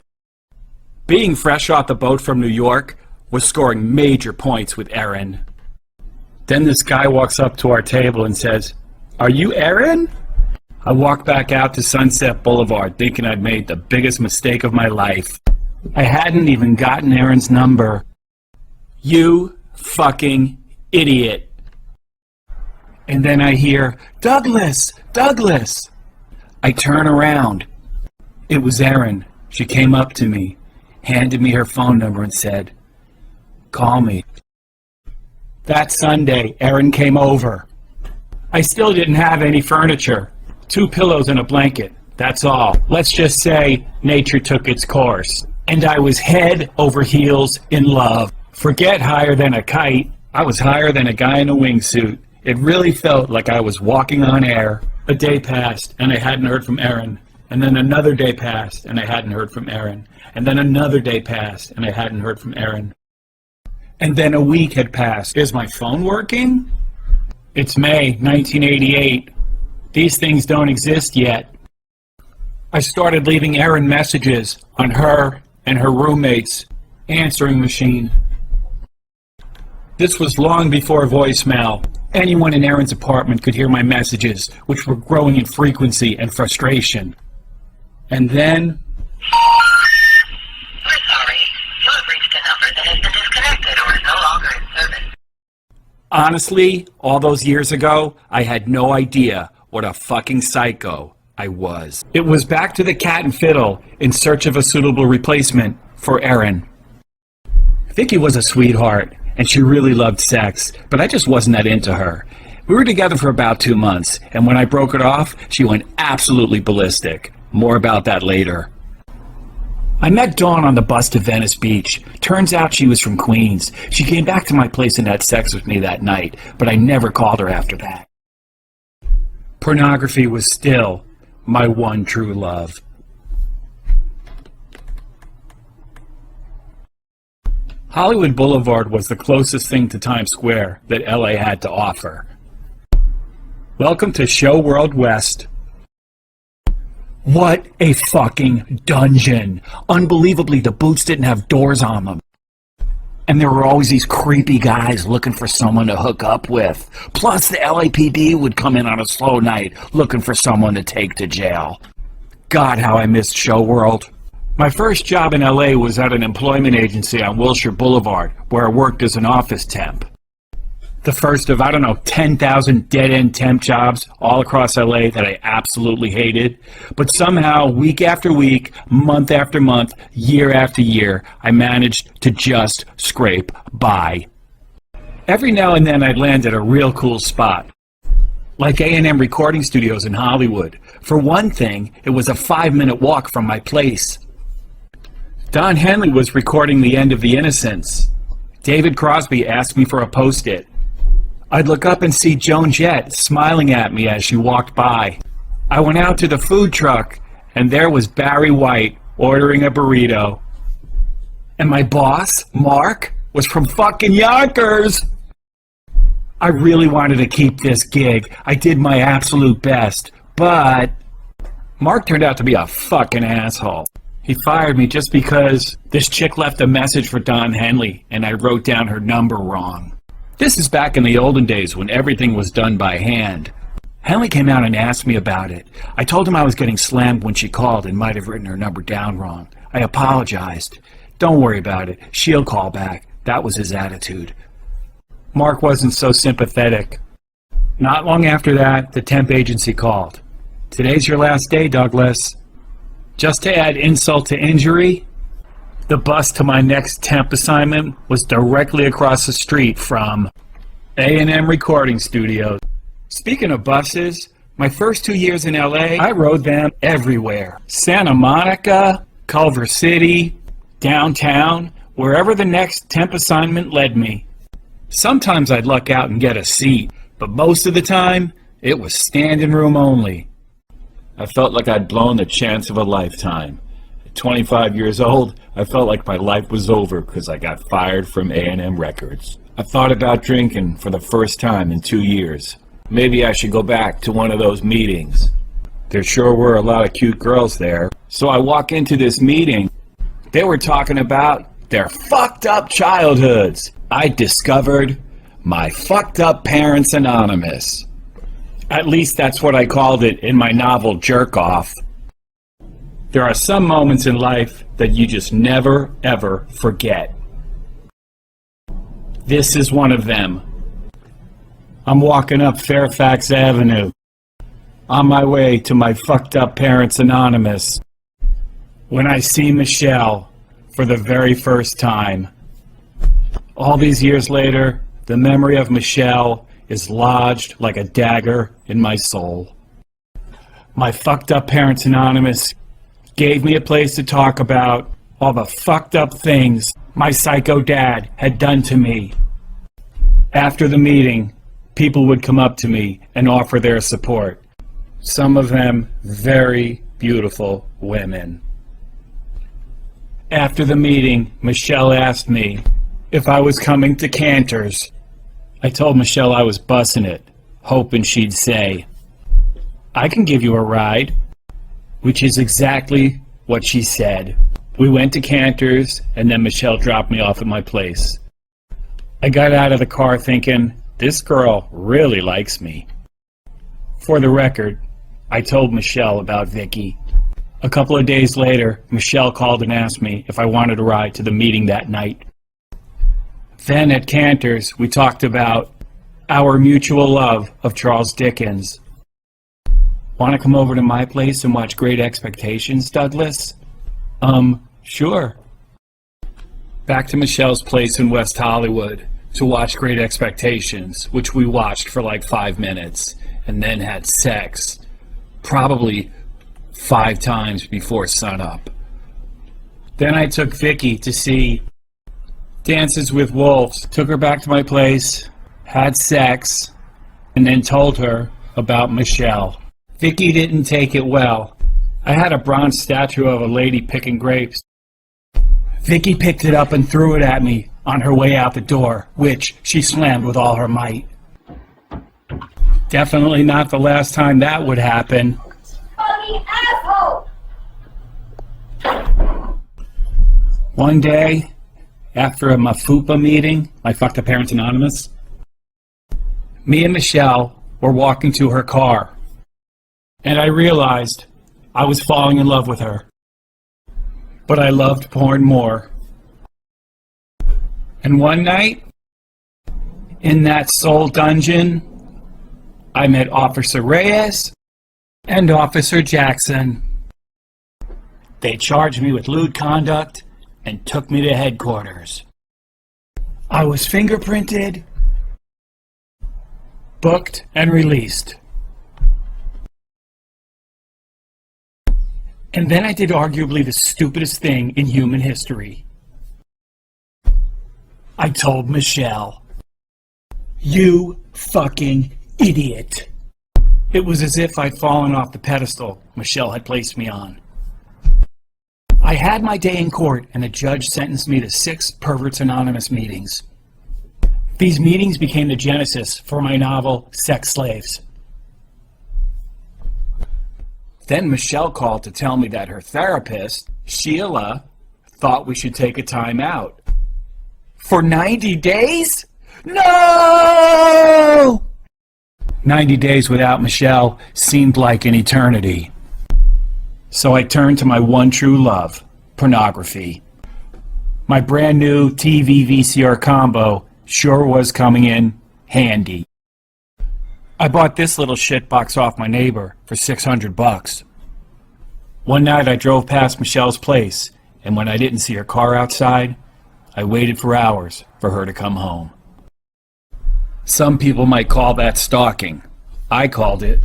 Being fresh off the boat from New York was scoring major points with Erin. Then this guy walks up to our table and says, "Are you Erin?" I walked back out to Sunset Boulevard thinking I'd made the biggest mistake of my life. I hadn't even gotten Erin's number. You fucking idiot. And then I hear, "Douglas! Douglas!" I turn around. It was Erin. She came up to me, handed me her phone number and said, "Call me." That Sunday, Erin came over. I still didn't have any furniture. 2 pillows and a blanket. That's all. Let's just say nature took its course. And I was head over heels in love. Forget higher than a kite. I was higher than a guy in a wingsuit. It really felt like I was walking on air. A day passed and I hadn't heard from Erin. And then another day passed and I hadn't heard from Erin. And then another day passed and I hadn't heard from Erin. And then a week had passed. Is my phone working? It's May 1988. These things don't exist yet. I started leaving Erin messages on her and her roommate's answering machine. This was long before voicemail. Anyone in Erin's apartment could hear my messages, which were growing in frequency and frustration. And then... We're sorry. You have reached a number that has been disconnected or is no longer in service. Honestly, all those years ago, I had no idea what a fucking psycho I was. It was back to the cat and fiddle in search of a suitable replacement for Erin. Vicky was a sweetheart, and she really loved sex, but I just wasn't that into her. We were together for about 2 months, and when I broke it off, she went absolutely ballistic. More about that later. I met Dawn on the bus to Venice Beach. Turns out she was from Queens. She came back to my place and had sex with me that night, but I never called her after that. Pornography was still my one true love. Hollywood Boulevard was the closest thing to Times Square that LA had to offer. Welcome to Show World West. What a fucking dungeon. Unbelievably, the booths didn't have doors on them. And there were always these creepy guys looking for someone to hook up with. Plus, the LAPD would come in on a slow night looking for someone to take to jail. God, how I missed Show World. My first job in LA was at an employment agency on Wilshire Boulevard, where I worked as an office temp. The first of, 10,000 dead-end temp jobs all across LA that I absolutely hated. But somehow, week after week, month after month, year after year, I managed to just scrape by. Every now and then I'd land at a real cool spot, like A&M recording studios in Hollywood. For one thing, it was a 5-minute walk from my place. Don Henley was recording The End of the Innocents. David Crosby asked me for a post-it. I'd look up and see Joan Jett smiling at me as she walked by. I went out to the food truck, and there was Barry White ordering a burrito. And my boss, Mark, was from fucking Yonkers! I really wanted to keep this gig. I did my absolute best, but Mark turned out to be a fucking asshole. He fired me just because this chick left a message for Don Henley, and I wrote down her number wrong. This is back in the olden days when everything was done by hand. Henley came out and asked me about it. I told him I was getting slammed when she called and might have written her number down wrong. I apologized. Don't worry about it. She'll call back. That was his attitude. Mark wasn't so sympathetic. Not long after that, the temp agency called. Today's your last day, Douglas. Just to add insult to injury, the bus to my next temp assignment was directly across the street from A&M Recording Studios. Speaking of buses, my first 2 years in LA, I rode them everywhere. Santa Monica, Culver City, downtown, wherever the next temp assignment led me. Sometimes I'd luck out and get a seat, but most of the time, it was standing room only. I felt like I'd blown the chance of a lifetime. At 25 years old, I felt like my life was over because I got fired from A&M Records. I thought about drinking for the first time in 2 years. Maybe I should go back to one of those meetings. There sure were a lot of cute girls there. So I walk into this meeting. They were talking about their fucked up childhoods. I discovered my fucked up parents anonymous. At least that's what I called it in my novel Jerk Off. There are some moments in life that you just never, ever forget. This is one of them. I'm walking up Fairfax Avenue, on my way to my fucked up parents anonymous, when I see Michelle for the very first time. All these years later, the memory of Michelle is lodged like a dagger in my soul. My fucked up parents anonymous gave me a place to talk about all the fucked up things my psycho dad had done to me. After the meeting, people would come up to me and offer their support. Some of them very beautiful women. After the meeting, Michelle asked me if I was coming to Cantor's. I told Michelle I was bussing it, hoping she'd say, "I can give you a ride," which is exactly what she said. We went to Cantor's, and then Michelle dropped me off at my place. I got out of the car thinking, this girl really likes me. For the record, I told Michelle about Vicky. A couple of days later, Michelle called and asked me if I wanted a ride to the meeting that night. Then at Cantor's, we talked about our mutual love of Charles Dickens. Want to come over to my place and watch Great Expectations, Douglas? Sure. Back to Michelle's place in West Hollywood to watch Great Expectations, which we watched for like 5 minutes, and then had sex. Probably 5 times before sunup. Then I took Vicky to see Dances with Wolves. Took her back to my place, had sex, and then told her about Michelle. Vicky didn't take it well. I had a bronze statue of a lady picking grapes. Vicky picked it up and threw it at me on her way out the door, which she slammed with all her might. Definitely not the last time that would happen. Fucking asshole! One day, after a MAFUPA meeting, my Fuck the Parents Anonymous, me and Michelle were walking to her car, and I realized I was falling in love with her. But I loved porn more. And one night, in that soul dungeon, I met Officer Reyes and Officer Jackson. They charged me with lewd conduct and took me to headquarters. I was fingerprinted, booked, and released. And then I did arguably the stupidest thing in human history. I told Michelle, "You fucking idiot." It was as if I'd fallen off the pedestal Michelle had placed me on. I had my day in court, and the judge sentenced me to 6 Perverts Anonymous meetings. These meetings became the genesis for my novel, Sex Slaves. Then Michelle called to tell me that her therapist, Sheila, thought we should take a time out. For 90 days? No! 90 days without Michelle seemed like an eternity. So I turned to my one true love, pornography. My brand new TV VCR combo sure was coming in handy. I bought this little shitbox off my neighbor for $600. One night I drove past Michelle's place, and when I didn't see her car outside, I waited for hours for her to come home. Some people might call that stalking. I called it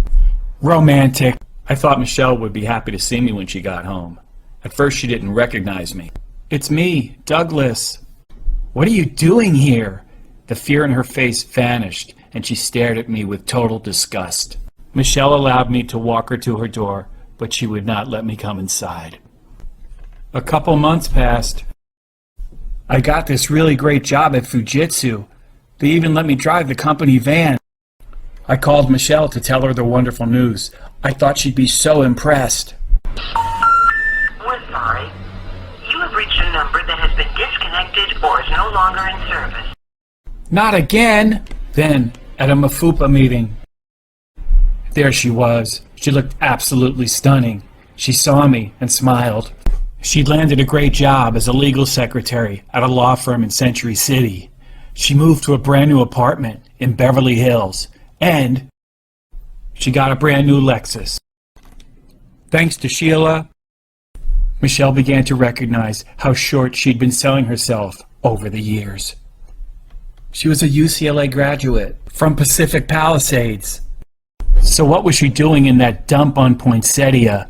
romantic. I thought Michelle would be happy to see me when she got home. At first she didn't recognize me. "It's me, Douglas. What are you doing here?" The fear in her face vanished, and she stared at me with total disgust. Michelle allowed me to walk her to her door, but she would not let me come inside. A couple months passed. I got this really great job at Fujitsu. They even let me drive the company van. I called Michelle to tell her the wonderful news. I thought she'd be so impressed. We're sorry. You have reached a number that has been disconnected or is no longer in service. Not again! Then, at a MAFUPA meeting, there she was. She looked absolutely stunning. She saw me and smiled. She'd landed a great job as a legal secretary at a law firm in Century City. She moved to a brand new apartment in Beverly Hills, and she got a brand new Lexus. Thanks to Sheila, Michelle began to recognize how short she'd been selling herself over the years. She was a UCLA graduate from Pacific Palisades. So what was she doing in that dump on Poinsettia?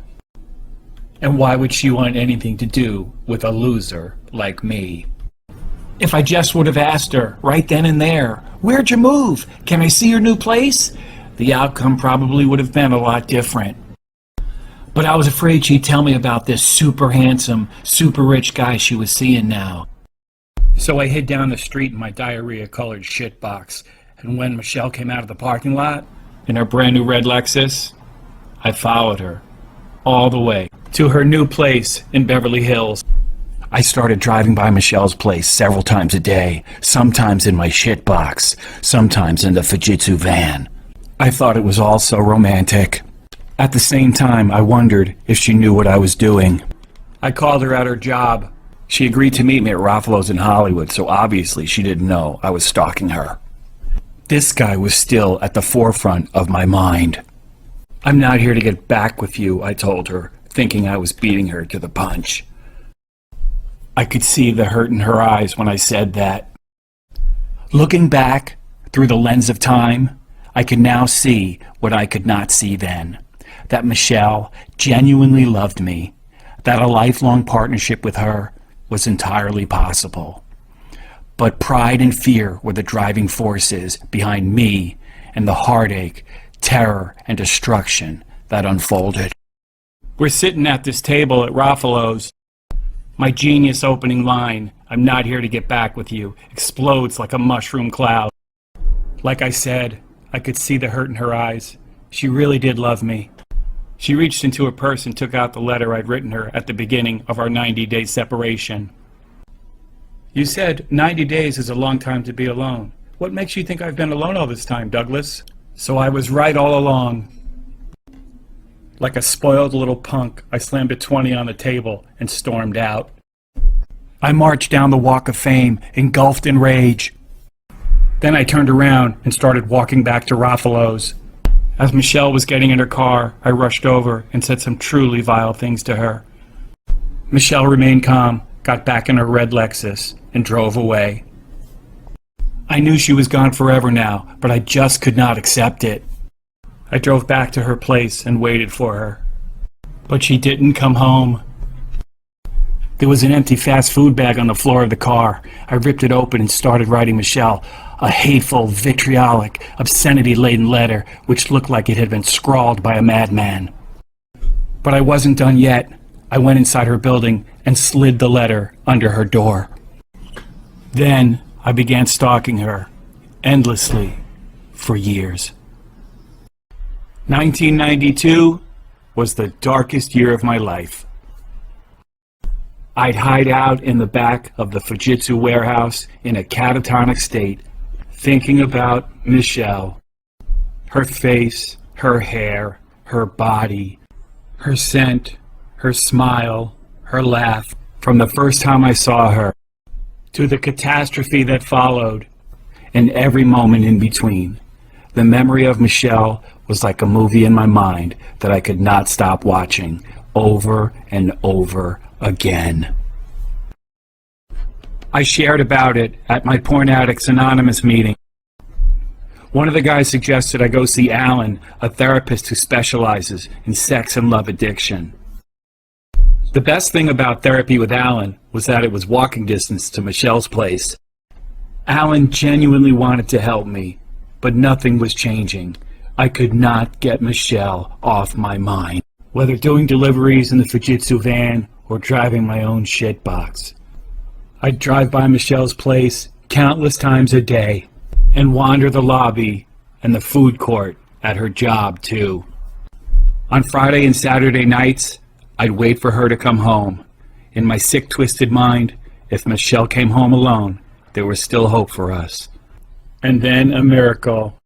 And why would she want anything to do with a loser like me? If I just would have asked her right then and there, "Where'd you move? Can I see your new place?" the outcome probably would have been a lot different. But I was afraid she'd tell me about this super handsome, super rich guy she was seeing now. So I hid down the street in my diarrhea-colored shitbox, and when Michelle came out of the parking lot in her brand new red Lexus, I followed her all the way to her new place in Beverly Hills. I started driving by Michelle's place several times a day, sometimes in my shitbox, sometimes in the Fujitsu van. I thought it was all so romantic. At the same time, I wondered if she knew what I was doing. I called her at her job. She agreed to meet me at Ruffalo's in Hollywood, so obviously she didn't know I was stalking her. This guy was still at the forefront of my mind. I'm not here to get back with you, I told her, thinking I was beating her to the punch. I could see the hurt in her eyes when I said that. Looking back through the lens of time, I can now see what I could not see then. That Michelle genuinely loved me, that a lifelong partnership with her was entirely possible. But pride and fear were the driving forces behind me and the heartache, terror, and destruction that unfolded. We're sitting at this table at Raffalo's. My genius opening line, "I'm not here to get back with you," explodes like a mushroom cloud. Like I said, I could see the hurt in her eyes. She really did love me. She reached into her purse and took out the letter I'd written her at the beginning of our 90-day separation. "You said 90 days is a long time to be alone. What makes you think I've been alone all this time, Douglas?" So I was right all along. Like a spoiled little punk, I slammed a 20 on the table and stormed out. I marched down the Walk of Fame, engulfed in rage. Then I turned around and started walking back to Raffalo's. As Michelle was getting in her car, I rushed over and said some truly vile things to her. Michelle remained calm, got back in her red Lexus, and drove away. I knew she was gone forever now, but I just could not accept it. I drove back to her place and waited for her. But she didn't come home. There was an empty fast food bag on the floor of the car. I ripped it open and started writing Michelle a hateful, vitriolic, obscenity-laden letter which looked like it had been scrawled by a madman. But I wasn't done yet. I went inside her building and slid the letter under her door. Then I began stalking her, endlessly, for years. 1992 was the darkest year of my life. I'd hide out in the back of the Fujitsu warehouse in a catatonic state, thinking about Michelle. Her face, her hair, her body, her scent, her smile, her laugh, from the first time I saw her, to the catastrophe that followed, and every moment in between. The memory of Michelle was like a movie in my mind that I could not stop watching, over and over again. I shared about it at my Porn Addicts Anonymous meeting. One of the guys suggested I go see Alan, a therapist who specializes in sex and love addiction. The best thing about therapy with Alan was that it was walking distance to Michelle's place. Alan genuinely wanted to help me, but nothing was changing. I could not get Michelle off my mind, whether doing deliveries in the Fujitsu van or driving my own shitbox. I'd drive by Michelle's place countless times a day and wander the lobby and the food court at her job too. On Friday and Saturday nights, I'd wait for her to come home. In my sick, twisted mind, if Michelle came home alone, there was still hope for us. And then a miracle.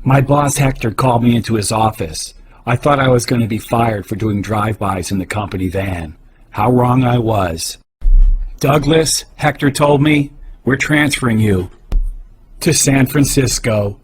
My boss Hector called me into his office. I thought I was going to be fired for doing drive-bys in the company van. How wrong I was. "Douglas," Hector told me, "we're transferring you to San Francisco."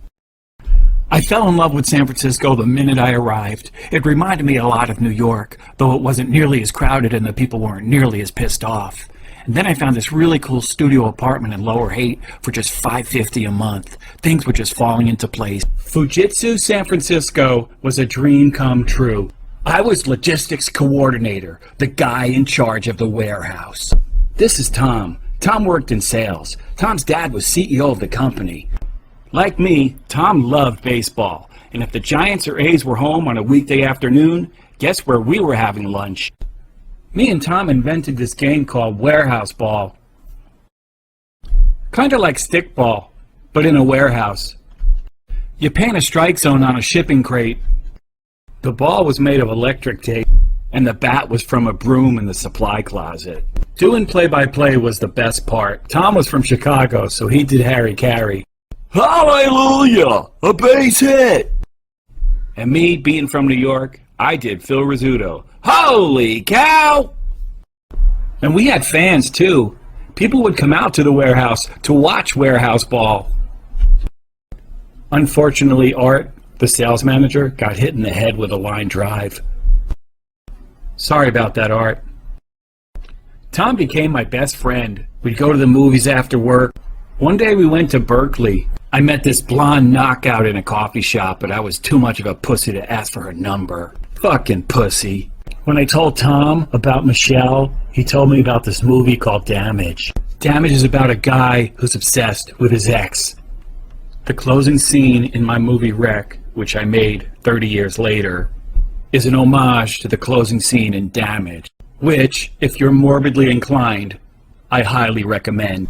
I fell in love with San Francisco the minute I arrived. It reminded me a lot of New York, though it wasn't nearly as crowded and the people weren't nearly as pissed off. And then I found this really cool studio apartment in Lower Haight for just $550 a month. Things were just falling into place. Fujitsu San Francisco was a dream come true. I was logistics coordinator, the guy in charge of the warehouse. This is Tom. Tom worked in sales. Tom's dad was CEO of the company. Like me, Tom loved baseball, and if the Giants or A's were home on a weekday afternoon, guess where we were having lunch? Me and Tom invented this game called warehouse ball. Kinda like stickball, but in a warehouse. You paint a strike zone on a shipping crate. The ball was made of electric tape, and the bat was from a broom in the supply closet. Doing play-by-play was the best part. Tom was from Chicago, so he did Harry Carey. Hallelujah! A base hit! And me, being from New York, I did Phil Rizzuto. Holy cow! And we had fans, too. People would come out to the warehouse to watch warehouse ball. Unfortunately, Art, The sales manager got hit in the head with a line drive. Sorry about that, Art. Tom became my best friend. We'd go to the movies after work. One day we went to Berkeley. I met this blonde knockout in a coffee shop, but I was too much of a pussy to ask for her number. Fucking pussy. When I told Tom about Michelle, he told me about this movie called Damage. Damage is about a guy who's obsessed with his ex. The closing scene in my movie Wreck, which I made 30 years later, is an homage to the closing scene in Damage, which, if you're morbidly inclined, I highly recommend.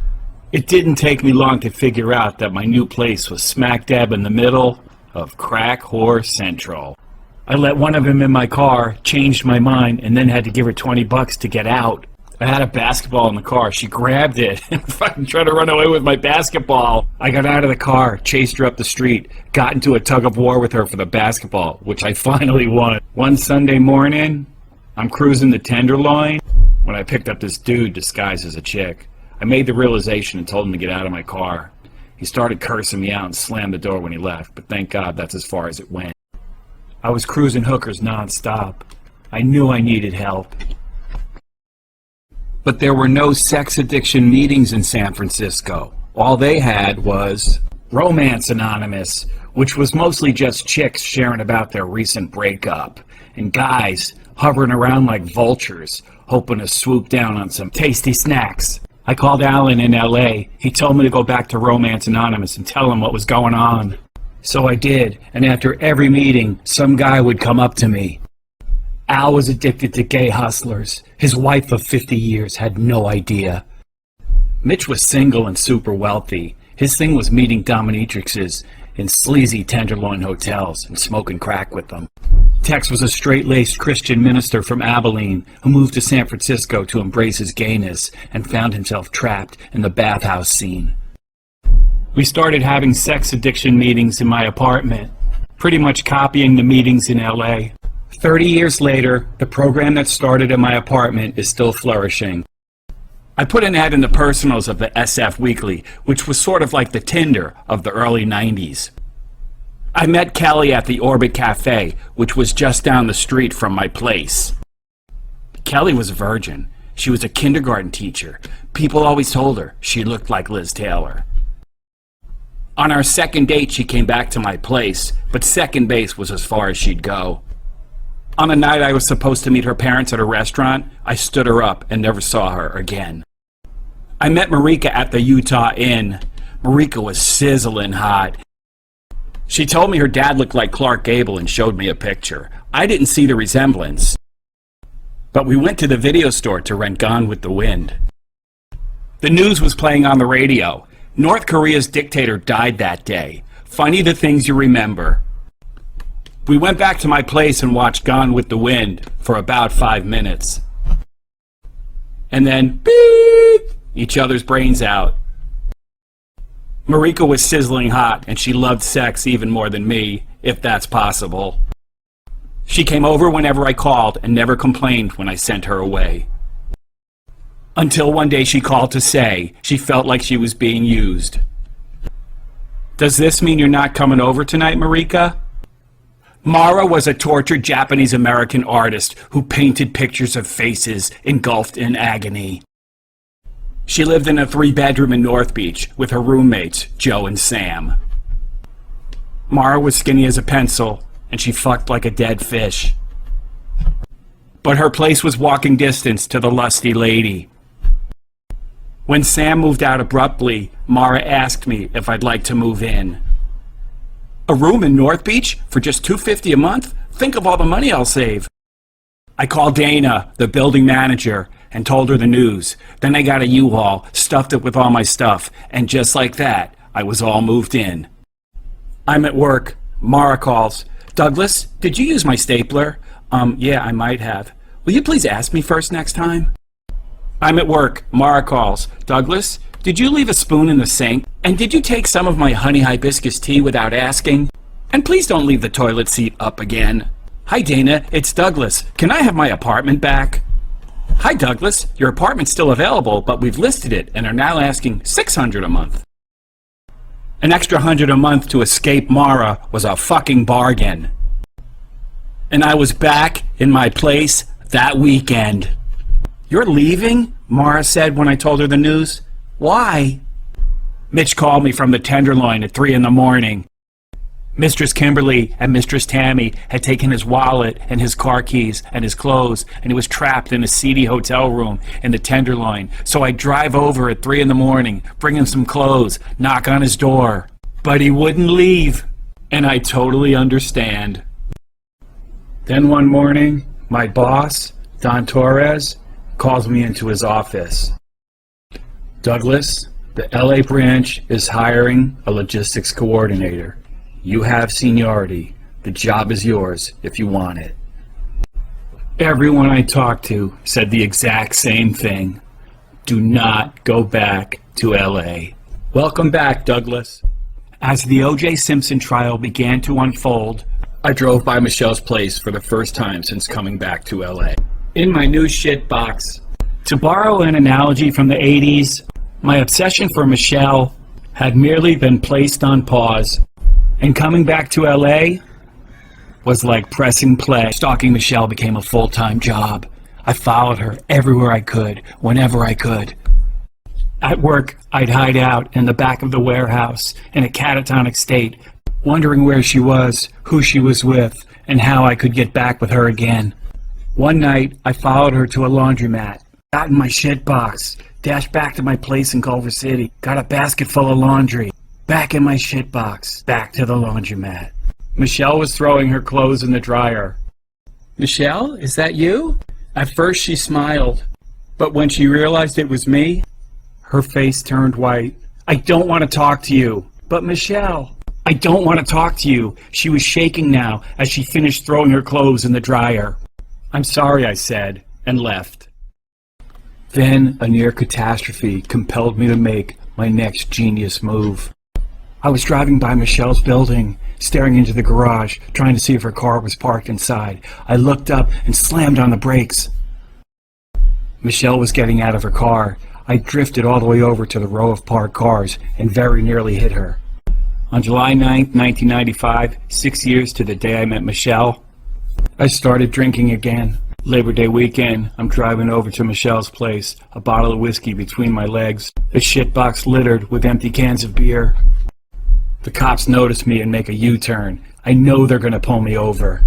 It didn't take me long to figure out that my new place was smack dab in the middle of Crack Whore Central. I let one of them in my car, changed my mind, and then had to give her $20 to get out. I had a basketball in the car. She grabbed it and fucking tried to run away with my basketball. I got out of the car, chased her up the street, got into a tug of war with her for the basketball, which I finally won. One Sunday morning, I'm cruising the Tenderloin when I picked up this dude disguised as a chick. I made the realization and told him to get out of my car. He started cursing me out and slammed the door when he left, but thank God that's as far as it went. I was cruising hookers nonstop. I knew I needed help. But there were no sex addiction meetings in San Francisco. All they had was Romance Anonymous, which was mostly just chicks sharing about their recent breakup, and guys hovering around like vultures, hoping to swoop down on some tasty snacks. I called Alan in LA. He told me to go back to Romance Anonymous and tell him what was going on. So I did, and after every meeting, some guy would come up to me. Al was addicted to gay hustlers. His wife of 50 years had no idea. Mitch was single and super wealthy. His thing was meeting dominatrixes in sleazy Tenderloin hotels and smoking crack with them. Tex was a straight-laced Christian minister from Abilene who moved to San Francisco to embrace his gayness and found himself trapped in the bathhouse scene. We started having sex addiction meetings in my apartment, pretty much copying the meetings in LA. 30 years later, the program that started in my apartment is still flourishing. I put an ad in the personals of the SF Weekly, which was sort of like the Tinder of the early 90s. I met Kelly at the Orbit Cafe, which was just down the street from my place. Kelly was a virgin. She was a kindergarten teacher. People always told her she looked like Liz Taylor. On our second date, she came back to my place, but second base was as far as she'd go. On a night I was supposed to meet her parents at a restaurant, I stood her up and never saw her again. I met Marika at the Utah Inn. Marika was sizzling hot. She told me her dad looked like Clark Gable and showed me a picture. I didn't see the resemblance. But we went to the video store to rent Gone with the Wind. The news was playing on the radio. North Korea's dictator died that day. Funny the things you remember. We went back to my place and watched Gone with the Wind for about 5 minutes. And then, beep, each other's brains out. Marika was sizzling hot, and she loved sex even more than me, if that's possible. She came over whenever I called and never complained when I sent her away. Until one day she called to say she felt like she was being used. Does this mean you're not coming over tonight, Marika? Mara was a tortured Japanese-American artist who painted pictures of faces engulfed in agony. She lived in a 3-bedroom in North Beach with her roommates, Joe and Sam. Mara was skinny as a pencil, and she fucked like a dead fish. But her place was walking distance to the lusty lady. When Sam moved out abruptly, Mara asked me if I'd like to move in. A room in North Beach for just $250 a month? Think of all the money I'll save. I called Dana, the building manager, and told her the news. Then I got a U-Haul, stuffed it with all my stuff, and just like that, I was all moved in. I'm at work. Mara calls. Douglas, did you use my stapler? Yeah, I might have. Will you please ask me first next time? I'm at work. Mara calls. Douglas, did you leave a spoon in the sink? And did you take some of my honey hibiscus tea without asking? And please don't leave the toilet seat up again. Hi, Dana. It's Douglas. Can I have my apartment back? Hi, Douglas. Your apartment's still available, but we've listed it and are now asking $600 a month. An extra $100 a month to escape Mara was a fucking bargain. And I was back in my place that weekend. "You're leaving?" Mara said when I told her the news. "Why?" Mitch called me from the Tenderloin at 3 in the morning. Mistress Kimberly and Mistress Tammy had taken his wallet and his car keys and his clothes, and he was trapped in a seedy hotel room in the Tenderloin. So I drive over at 3 in the morning, bring him some clothes, knock on his door. But he wouldn't leave, and I totally understand. Then one morning, my boss, Don Torres, calls me into his office. "Douglas, the LA branch is hiring a logistics coordinator. You have seniority. The job is yours if you want it." Everyone I talked to said the exact same thing. Do not go back to LA. Welcome back, Douglas. As the O.J. Simpson trial began to unfold, I drove by Michelle's place for the first time since coming back to LA. In my new shit box. To borrow an analogy from the 80s, my obsession for Michelle had merely been placed on pause. And coming back to LA was like pressing play. Stalking Michelle became a full-time job. I followed her everywhere I could, whenever I could. At work, I'd hide out in the back of the warehouse in a catatonic state, wondering where she was, who she was with, and how I could get back with her again. One night, I followed her to a laundromat, got in my shit box, dashed back to my place in Culver City, got a basket full of laundry. Back in my shit box, back to the laundromat. Michelle was throwing her clothes in the dryer. "Michelle, is that you?" At first she smiled, but when she realized it was me, her face turned white. "I don't want to talk to you." "But Michelle, I don't want to talk to you." She was shaking now as she finished throwing her clothes in the dryer. "I'm sorry," I said, and left. Then a near catastrophe compelled me to make my next genius move. I was driving by Michelle's building, staring into the garage, trying to see if her car was parked inside. I looked up and slammed on the brakes. Michelle was getting out of her car. I drifted all the way over to the row of parked cars and very nearly hit her. On July 9th, 1995, 6 years to the day I met Michelle, I started drinking again. Labor Day weekend, I'm driving over to Michelle's place, a bottle of whiskey between my legs, a shitbox littered with empty cans of beer. The cops notice me and make a U-turn. I know they're going to pull me over.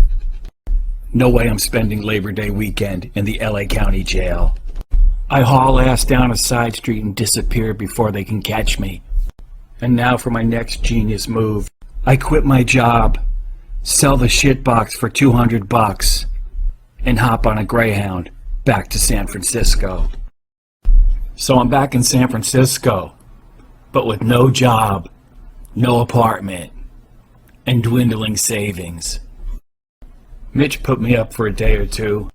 No way I'm spending Labor Day weekend in the LA County Jail. I haul ass down a side street and disappear before they can catch me. And now for my next genius move. I quit my job, sell the shitbox for $200, and hop on a Greyhound back to San Francisco. So I'm back in San Francisco, but with no job, no apartment, and dwindling savings. Mitch put me up for a day or two,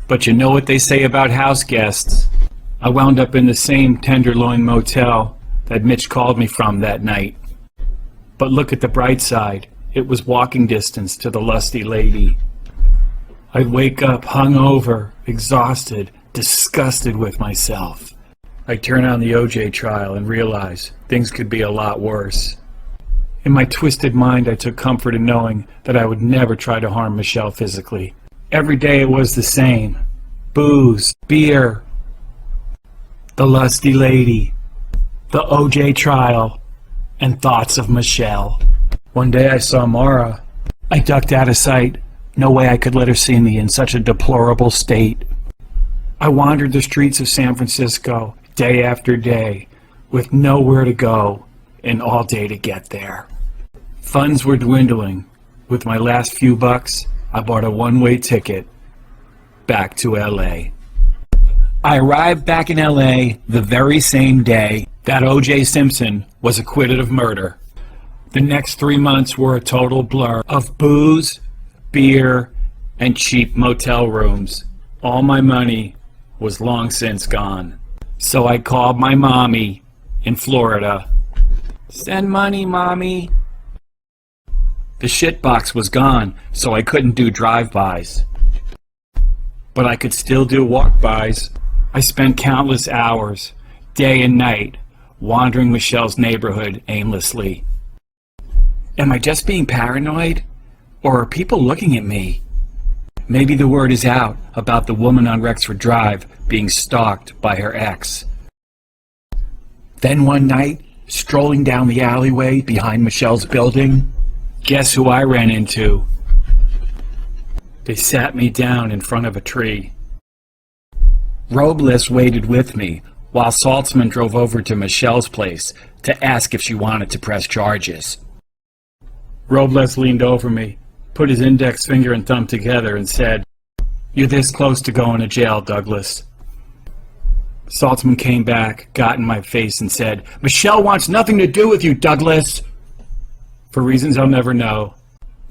but you know what they say about house guests. I wound up in the same Tenderloin motel that Mitch called me from that night. But look at the bright side. It was walking distance to the lusty lady. I'd wake up hungover, exhausted, disgusted with myself. I'd turn on the OJ trial and realize things could be a lot worse. In my twisted mind, I took comfort in knowing that I would never try to harm Michelle physically. Every day it was the same. Booze, beer, the lusty lady, the OJ trial, and thoughts of Michelle. One day I saw Mara. I ducked out of sight. No way I could let her see me in such a deplorable state. I wandered the streets of San Francisco day after day with nowhere to go and all day to get there. Funds were dwindling. With my last few bucks, I bought a one-way ticket back to LA. I arrived back in LA the very same day that O.J. Simpson was acquitted of murder. The next 3 months were a total blur of booze, beer, and cheap motel rooms. All my money was long since gone. So I called my mommy in Florida. "Send money, Mommy." The shitbox was gone, so I couldn't do drive-bys. But I could still do walk-bys. I spent countless hours, day and night, wandering Michelle's neighborhood aimlessly. Am I just being paranoid? Or are people looking at me? Maybe the word is out about the woman on Rexford Drive being stalked by her ex. Then one night, strolling down the alleyway behind Michelle's building, guess who I ran into? They sat me down in front of a tree. Robles waited with me while Saltzman drove over to Michelle's place to ask if she wanted to press charges. Robles leaned over me, put his index finger and thumb together and said, "You're this close to going to jail, Douglas." Saltzman came back, got in my face and said, "Michelle wants nothing to do with you, Douglas." For reasons I'll never know,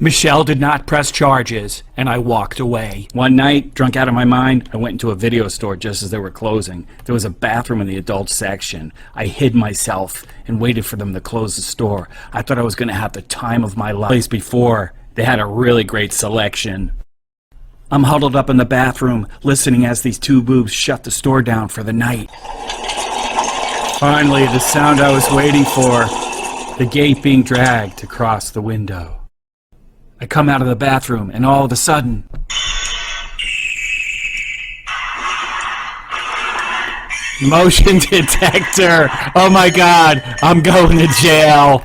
Michelle did not press charges, and I walked away. One night, drunk out of my mind, I went into a video store just as they were closing. There was a bathroom in the adult section. I hid myself and waited for them to close the store. I thought I was going to have the time of my life. Before, they had a really great selection. I'm huddled up in the bathroom, listening as these two boobs shut the store down for the night. Finally, the sound I was waiting for, the gate being dragged across the window. I come out of the bathroom, and all of a sudden, motion detector! Oh my God, I'm going to jail!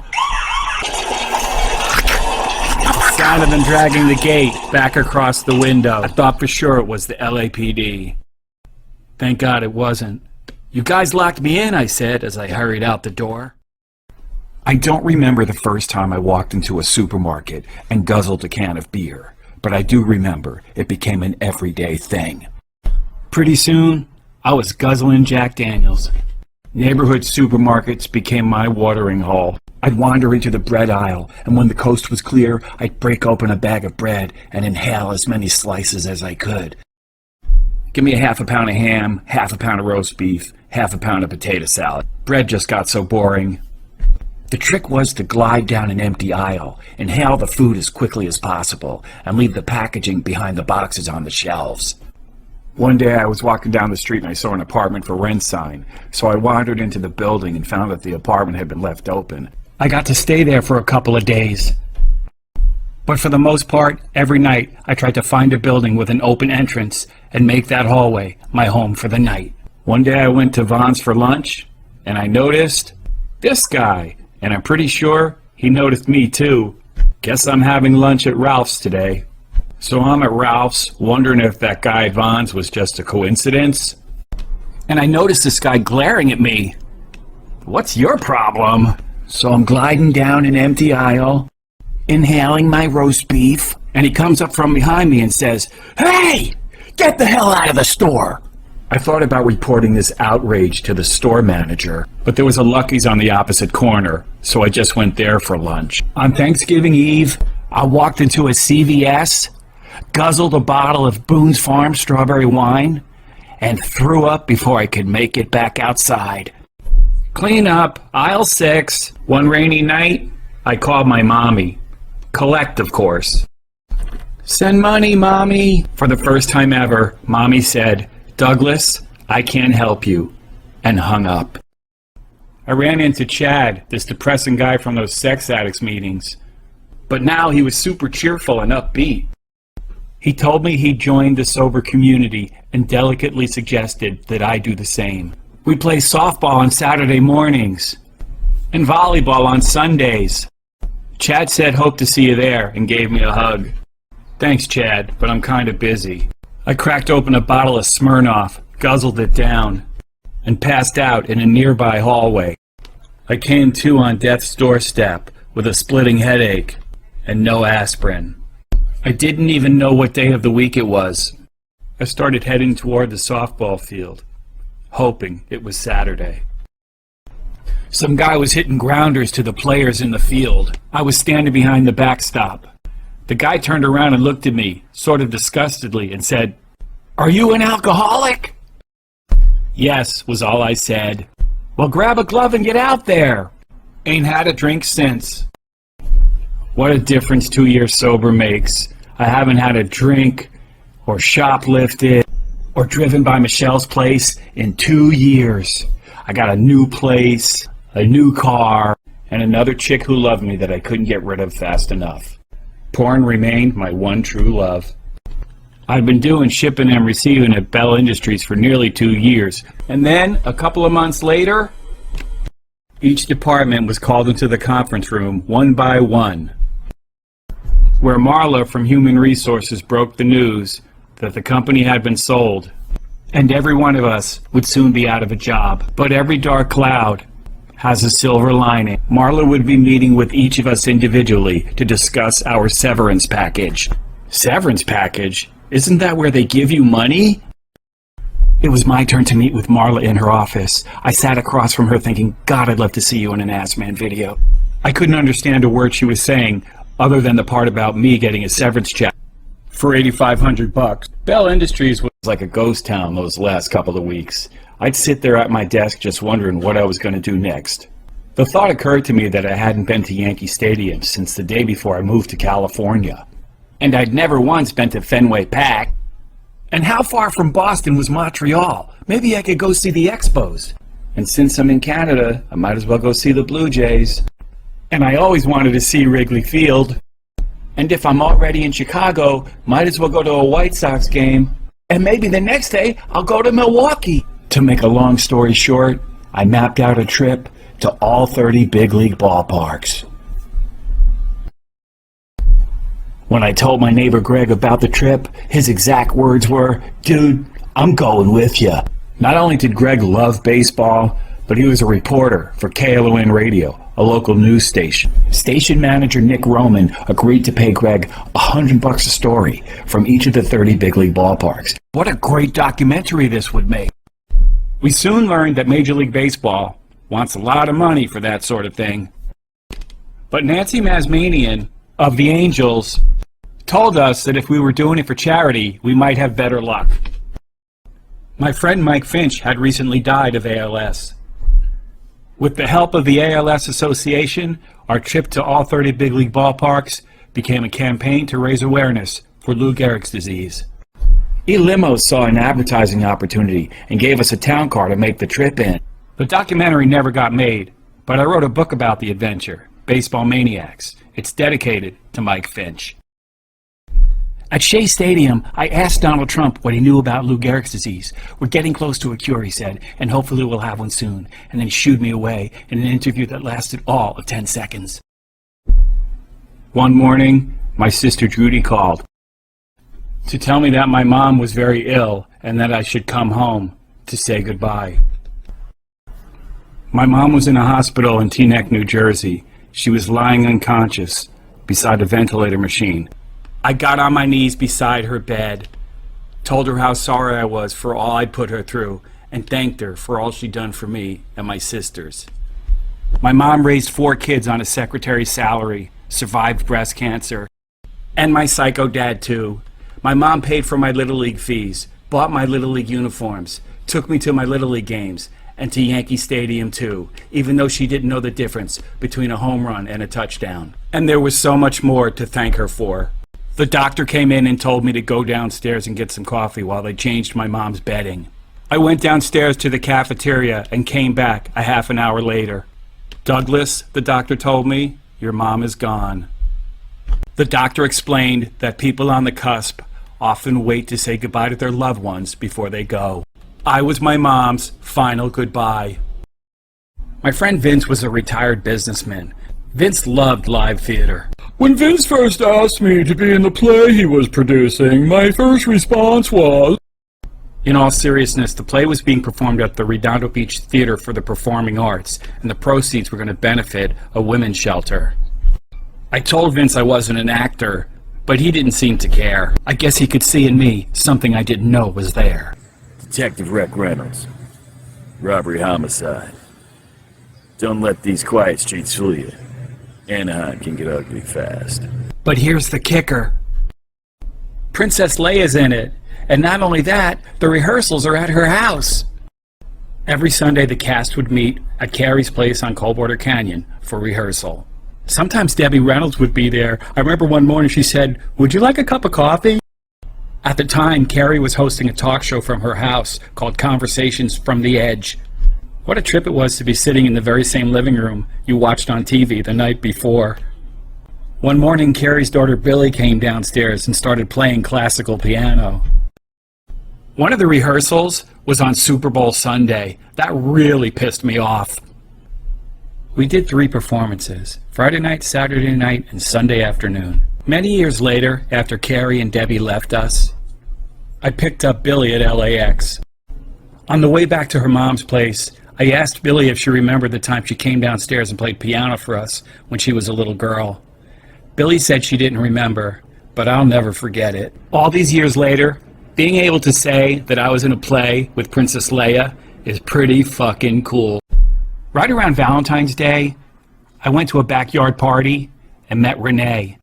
The sound of them dragging the gate back across the window. I thought for sure it was the LAPD. Thank God it wasn't. "You guys locked me in," I said as I hurried out the door. I don't remember the first time I walked into a supermarket and guzzled a can of beer, but I do remember it became an everyday thing. Pretty soon, I was guzzling Jack Daniels. Neighborhood supermarkets became my watering hole. I'd wander into the bread aisle, and when the coast was clear, I'd break open a bag of bread and inhale as many slices as I could. Give me a half a pound of ham, half a pound of roast beef, half a pound of potato salad. Bread just got so boring. The trick was to glide down an empty aisle, inhale the food as quickly as possible, and leave the packaging behind the boxes on the shelves. One day I was walking down the street and I saw an apartment for rent sign, so I wandered into the building and found that the apartment had been left open. I got to stay there for a couple of days. But for the most part, every night I tried to find a building with an open entrance and make that hallway my home for the night. One day I went to Vaughn's for lunch, and I noticed this guy. And I'm pretty sure he noticed me too. Guess I'm having lunch at Ralph's today. So I'm at Ralph's, wondering if that guy at Vaughn's was just a coincidence. And I noticed this guy glaring at me. What's your problem? So I'm gliding down an empty aisle, inhaling my roast beef, and he comes up from behind me and says, "Hey, get the hell out of the store." I thought about reporting this outrage to the store manager, but there was a Lucky's on the opposite corner, so I just went there for lunch. On Thanksgiving Eve, I walked into a CVS, guzzled a bottle of Boone's Farm strawberry wine, and threw up before I could make it back outside. Clean up, aisle 6. One rainy night, I called my mommy. Collect, of course. "Send money, Mommy." For the first time ever, Mommy said, "Douglas, I can't help you," and hung up. I ran into Chad, this depressing guy from those sex addicts meetings. But now he was super cheerful and upbeat. He told me he'd joined the sober community and delicately suggested that I do the same. We play softball on Saturday mornings and volleyball on Sundays. Chad said hope to see you there and gave me a hug. Thanks, Chad, but I'm kind of busy. I cracked open a bottle of Smirnoff, guzzled it down, and passed out in a nearby hallway. I came to on death's doorstep with a splitting headache and no aspirin. I didn't even know what day of the week it was. I started heading toward the softball field, hoping it was Saturday. Some guy was hitting grounders to the players in the field. I was standing behind the backstop. The guy turned around and looked at me, sort of disgustedly, and said, "Are you an alcoholic?" "Yes," was all I said. "Well, grab a glove and get out there." Ain't had a drink since. What a difference 2 years sober makes. I haven't had a drink, or shoplifted, or driven by Michelle's place in 2 years. I got a new place, a new car, and another chick who loved me that I couldn't get rid of fast enough. Porn remained my one true love. I'd been doing shipping and receiving at Bell Industries for nearly 2 years, and then, a couple of months later, each department was called into the conference room one by one, where Marla from Human Resources broke the news that the company had been sold, and every one of us would soon be out of a job. But every dark cloud has a silver lining. Marla would be meeting with each of us individually to discuss our severance package. Severance package? Isn't that where they give you money? It was my turn to meet with Marla in her office. I sat across from her thinking, God, I'd love to see you in an Ass Man video. I couldn't understand a word she was saying other than the part about me getting a severance check for $8,500. Bell Industries was like a ghost town those last couple of weeks. I'd sit there at my desk just wondering what I was going to do next. The thought occurred to me that I hadn't been to Yankee Stadium since the day before I moved to California. And I'd never once been to Fenway Park. And how far from Boston was Montreal? Maybe I could go see the Expos. And since I'm in Canada, I might as well go see the Blue Jays. And I always wanted to see Wrigley Field. And if I'm already in Chicago, might as well go to a White Sox game. And maybe the next day, I'll go to Milwaukee. To make a long story short, I mapped out a trip to all 30 big league ballparks. When I told my neighbor Greg about the trip, his exact words were, "Dude, I'm going with you." Not only did Greg love baseball, but he was a reporter for KLON Radio, a local news station. Station manager Nick Roman agreed to pay Greg $100 a story from each of the 30 big league ballparks. What a great documentary this would make. We soon learned that Major League Baseball wants a lot of money for that sort of thing. But Nancy Mazmanian of the Angels told us that if we were doing it for charity, we might have better luck. My friend Mike Finch had recently died of ALS. With the help of the ALS Association, our trip to all 30 big league ballparks became a campaign to raise awareness for Lou Gehrig's disease. E-Limos saw an advertising opportunity and gave us a town car to make the trip in. The documentary never got made, but I wrote a book about the adventure, Baseball Maniacs. It's dedicated to Mike Finch. At Shea Stadium, I asked Donald Trump what he knew about Lou Gehrig's disease. "We're getting close to a cure," he said, "and hopefully we'll have one soon." And then he shooed me away in an interview that lasted all of 10 seconds. One morning, my sister Judy called to tell me that my mom was very ill and that I should come home to say goodbye. My mom was in a hospital in Teaneck, New Jersey. She was lying unconscious beside a ventilator machine. I got on my knees beside her bed, told her how sorry I was for all I'd put her through, and thanked her for all she'd done for me and my sisters. My mom raised 4 kids on a secretary's salary, survived breast cancer, and my psycho dad too. My mom paid for my Little League fees, bought my Little League uniforms, took me to my Little League games, and to Yankee Stadium too, even though she didn't know the difference between a home run and a touchdown. And there was so much more to thank her for. The doctor came in and told me to go downstairs and get some coffee while they changed my mom's bedding. I went downstairs to the cafeteria and came back a half an hour later. "Douglas," the doctor told me, "your mom is gone." The doctor explained that people on the cusp often wait to say goodbye to their loved ones before they go. I was my mom's final goodbye. My friend Vince was a retired businessman. Vince loved live theater. "When Vince first asked me to be in the play he was producing, my first response was..." In all seriousness, the play was being performed at the Redondo Beach Theater for the Performing Arts, and the proceeds were going to benefit a women's shelter. I told Vince I wasn't an actor, but he didn't seem to care. I guess he could see in me something I didn't know was there. Detective Rick Reynolds. Robbery homicide. Don't let these quiet streets fool you. Anaheim can get ugly fast. But here's the kicker. Princess Leia's in it. And not only that, the rehearsals are at her house. Every Sunday the cast would meet at Carrie's place on Coldwater Canyon for rehearsal. Sometimes Debbie Reynolds would be there. I remember one morning she said, "Would you like a cup of coffee?" At the time, Carrie was hosting a talk show from her house called Conversations from the Edge. What a trip it was to be sitting in the very same living room you watched on TV the night before. One morning, Carrie's daughter Billy came downstairs and started playing classical piano. One of the rehearsals was on Super Bowl Sunday. That really pissed me off. We did 3 performances, Friday night, Saturday night, and Sunday afternoon. Many years later, after Carrie and Debbie left us, I picked up Billy at LAX. On the way back to her mom's place, I asked Billy if she remembered the time she came downstairs and played piano for us when she was a little girl. Billy said she didn't remember, but I'll never forget it. All these years later, being able to say that I was in a play with Princess Leia is pretty fucking cool. Right around Valentine's Day, I went to a backyard party and met Renee.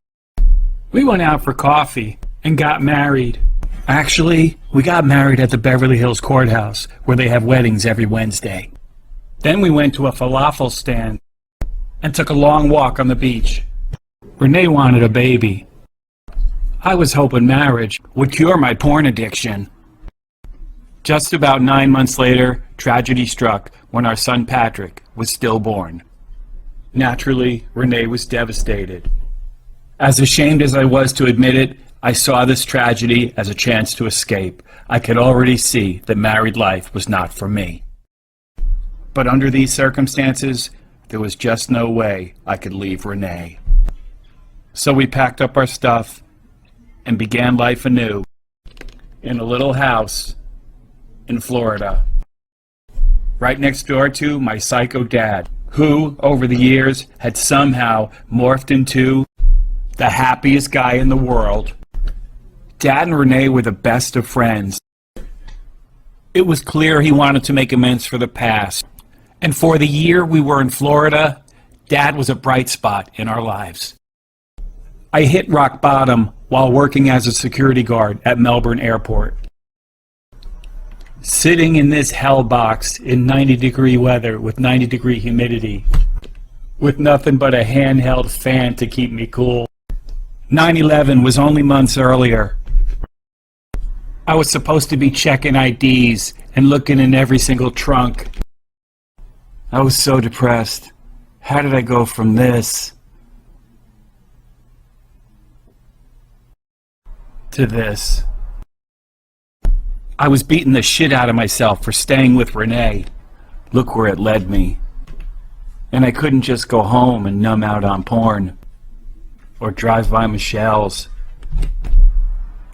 We went out for coffee and got married. Actually, we got married at the Beverly Hills Courthouse, where they have weddings every Wednesday. Then we went to a falafel stand and took a long walk on the beach. Renee wanted a baby. I was hoping marriage would cure my porn addiction. Just about 9 months later, tragedy struck when our son Patrick was stillborn. Naturally, Renee was devastated. As ashamed as I was to admit it, I saw this tragedy as a chance to escape. I could already see that married life was not for me. But under these circumstances, there was just no way I could leave Renee. So we packed up our stuff and began life anew in a little house in Florida, right next door to my psycho dad, who, over the years, had somehow morphed into the happiest guy in the world. Dad and Renee were the best of friends. It was clear he wanted to make amends for the past. And for the year we were in Florida, Dad was a bright spot in our lives. I hit rock bottom while working as a security guard at Melbourne Airport. Sitting in this hell box in 90-degree weather with 90-degree humidity, with nothing but a handheld fan to keep me cool. 9/11 was only months earlier. I was supposed to be checking IDs and looking in every single trunk. I was so depressed. How did I go from this to this? I was beating the shit out of myself for staying with Renee. Look where it led me. And I couldn't just go home and numb out on porn or drive by Michelle's.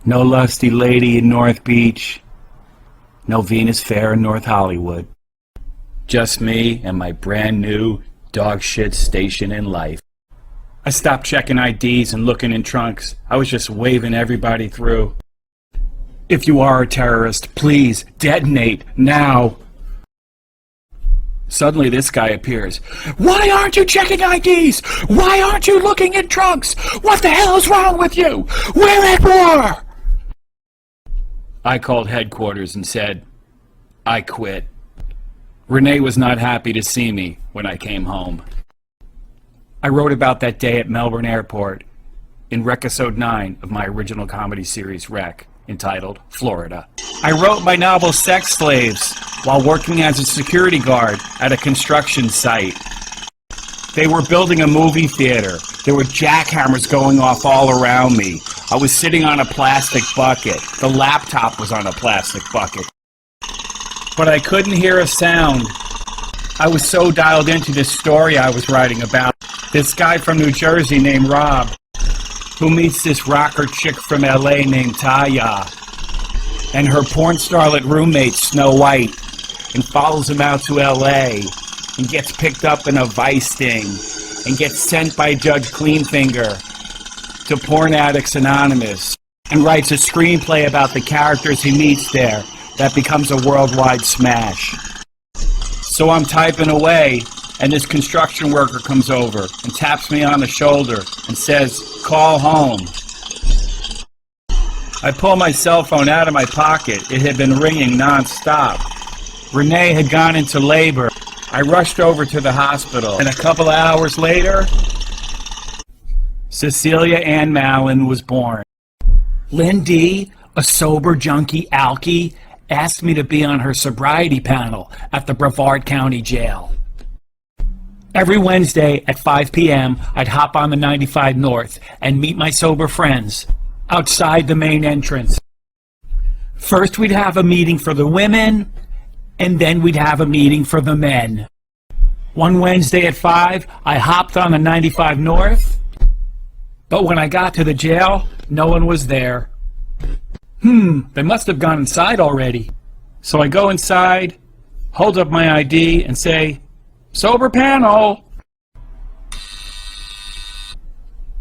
No lusty lady in North Beach. No Venus Fair in North Hollywood. Just me and my brand new dog shit station in life. I stopped checking IDs and looking in trunks. I was just waving everybody through. If you are a terrorist, please detonate now. Suddenly this guy appears. Why aren't you checking IDs? Why aren't you looking in trunks? What the hell is wrong with you? We're at war! I called headquarters and said, I quit. Renee was not happy to see me when I came home. I wrote about that day at Melbourne Airport in Recusode 9 of my original comedy series Rec, entitled Florida. I wrote my novel Sex Slaves while working as a security guard at a construction site. They were building a movie theater. There were jackhammers going off all around me. I was sitting on a plastic bucket. The laptop was on a plastic bucket. But I couldn't hear a sound. I was so dialed into this story I was writing about. This guy from New Jersey named Rob, who meets this rocker chick from LA named Taya, and her porn starlet roommate Snow White, and follows him out to LA, and gets picked up in a vice sting, and gets sent by Judge Cleanfinger to Porn Addicts Anonymous, and writes a screenplay about the characters he meets there that becomes a worldwide smash. So I'm typing away, and this construction worker comes over and taps me on the shoulder and says, call home. I pull my cell phone out of my pocket. It had been ringing non-stop. Renee had gone into labor. I rushed over to the hospital, and a couple of hours later, Cecilia Ann Mallon was born. Lindy, a sober junkie alkie, asked me to be on her sobriety panel at the Brevard County Jail. Every Wednesday at 5 p.m., I'd hop on the 95 North and meet my sober friends outside the main entrance. First, we'd have a meeting for the women, and then we'd have a meeting for the men. One Wednesday at 5, I hopped on the 95 North, but when I got to the jail, no one was there. They must have gone inside already. So I go inside, hold up my ID, and say, "Sober panel!"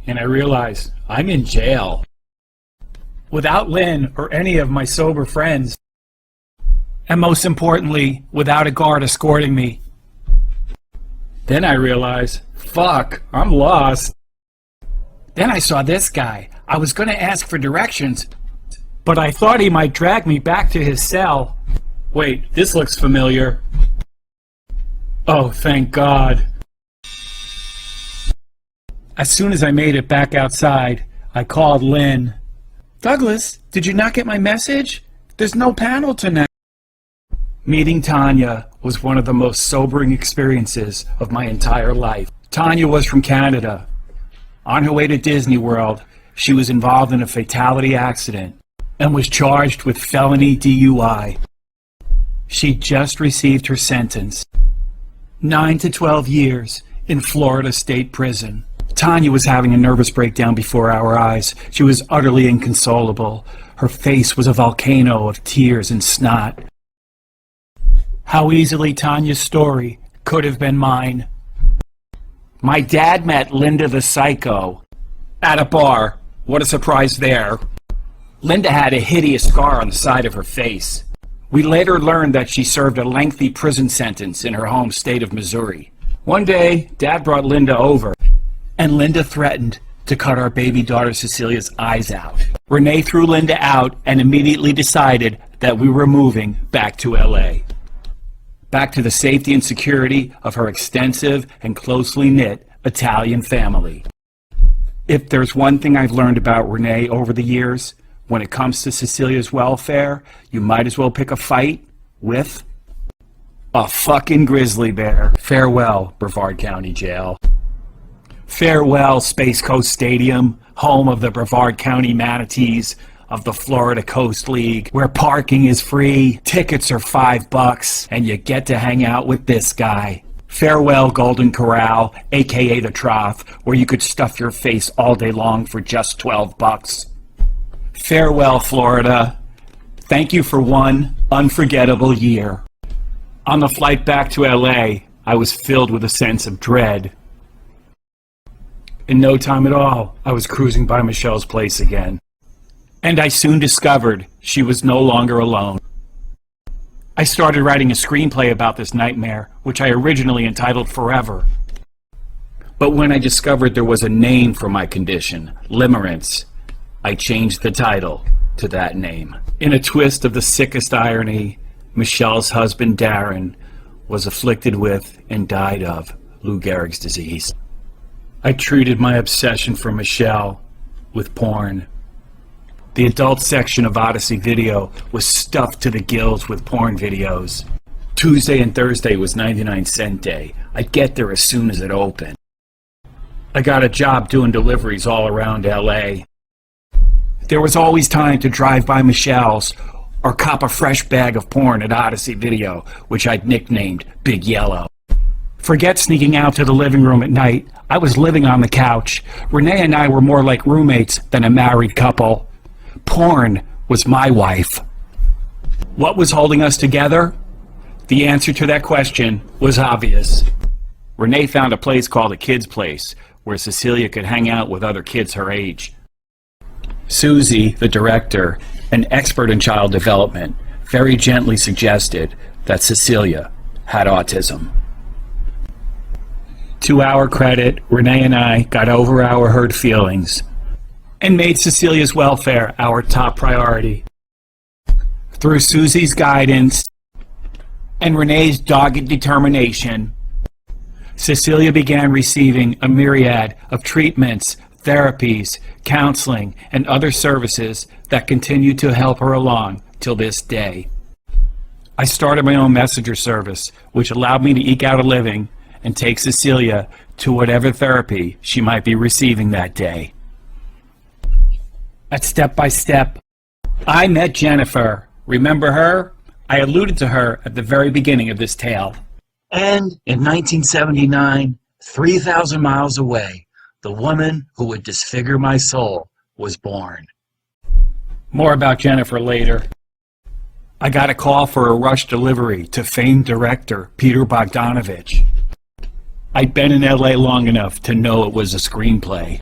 And I realize I'm in jail. Without Lynn or any of my sober friends. And most importantly, without a guard escorting me. Then I realize, fuck, I'm lost. Then I saw this guy. I was going to ask for directions, but I thought he might drag me back to his cell. Wait, this looks familiar. Oh, thank God. As soon as I made it back outside, I called Lynn. "Douglas, did you not get my message? There's no panel tonight." Meeting Tanya was one of the most sobering experiences of my entire life. Tanya was from Canada. On her way to Disney World, she was involved in a fatality accident and was charged with felony DUI. She just received her sentence, 9 to 12 years in Florida State Prison. Tanya was having a nervous breakdown before our eyes. She was utterly inconsolable. Her face was a volcano of tears and snot. How easily Tanya's story could have been mine. My dad met Linda the Psycho at a bar. What a surprise there. Linda had a hideous scar on the side of her face. We later learned that she served a lengthy prison sentence in her home state of Missouri. One day, Dad brought Linda over, and Linda threatened to cut our baby daughter Cecilia's eyes out. Renee threw Linda out and immediately decided that we were moving back to LA. Back to the safety and security of her extensive and closely knit Italian family. If there's one thing I've learned about Renee over the years, when it comes to Cecilia's welfare, you might as well pick a fight with a fucking grizzly bear. Farewell, Brevard County Jail. Farewell, Space Coast Stadium, home of the Brevard County Manatees of the Florida Coast League, where parking is free, tickets are $5, and you get to hang out with this guy. Farewell, Golden Corral, aka the Trough, where you could stuff your face all day long for just $12. Farewell, Florida. Thank you for one unforgettable year. On the flight back to LA, I was filled with a sense of dread. In no time at all, I was cruising by Michelle's place again. And I soon discovered she was no longer alone. I started writing a screenplay about this nightmare, which I originally entitled Forever. But when I discovered there was a name for my condition, limerence, I changed the title to that name. In a twist of the sickest irony, Michelle's husband, Darren, was afflicted with and died of Lou Gehrig's disease. I treated my obsession for Michelle with porn. The adult section of Odyssey Video was stuffed to the gills with porn videos. Tuesday and Thursday was 99-cent day. I'd get there as soon as it opened. I got a job doing deliveries all around LA. There was always time to drive by Michelle's or cop a fresh bag of porn at Odyssey Video, which I'd nicknamed Big Yellow. Forget sneaking out to the living room at night. I was living on the couch. Renee and I were more like roommates than a married couple. Porn was my wife. What was holding us together? The answer to that question was obvious. Renee found a place called a kid's place, where Cecilia could hang out with other kids her age. Susie, the director, an expert in child development, very gently suggested that Cecilia had autism. To our credit, Renee and I got over our hurt feelings and made Cecilia's welfare our top priority. Through Susie's guidance and Renee's dogged determination, Cecilia began receiving a myriad of treatments, therapies, counseling, and other services that continue to help her along till this day. I started my own messenger service, which allowed me to eke out a living and take Cecilia to whatever therapy she might be receiving that day. At Step by Step, I met Jennifer. Remember her? I alluded to her at the very beginning of this tale. And in 1979, 3,000 miles away, the woman who would disfigure my soul was born. More about Jennifer later. I got a call for a rush delivery to famed director Peter Bogdanovich. I'd been in LA long enough to know it was a screenplay.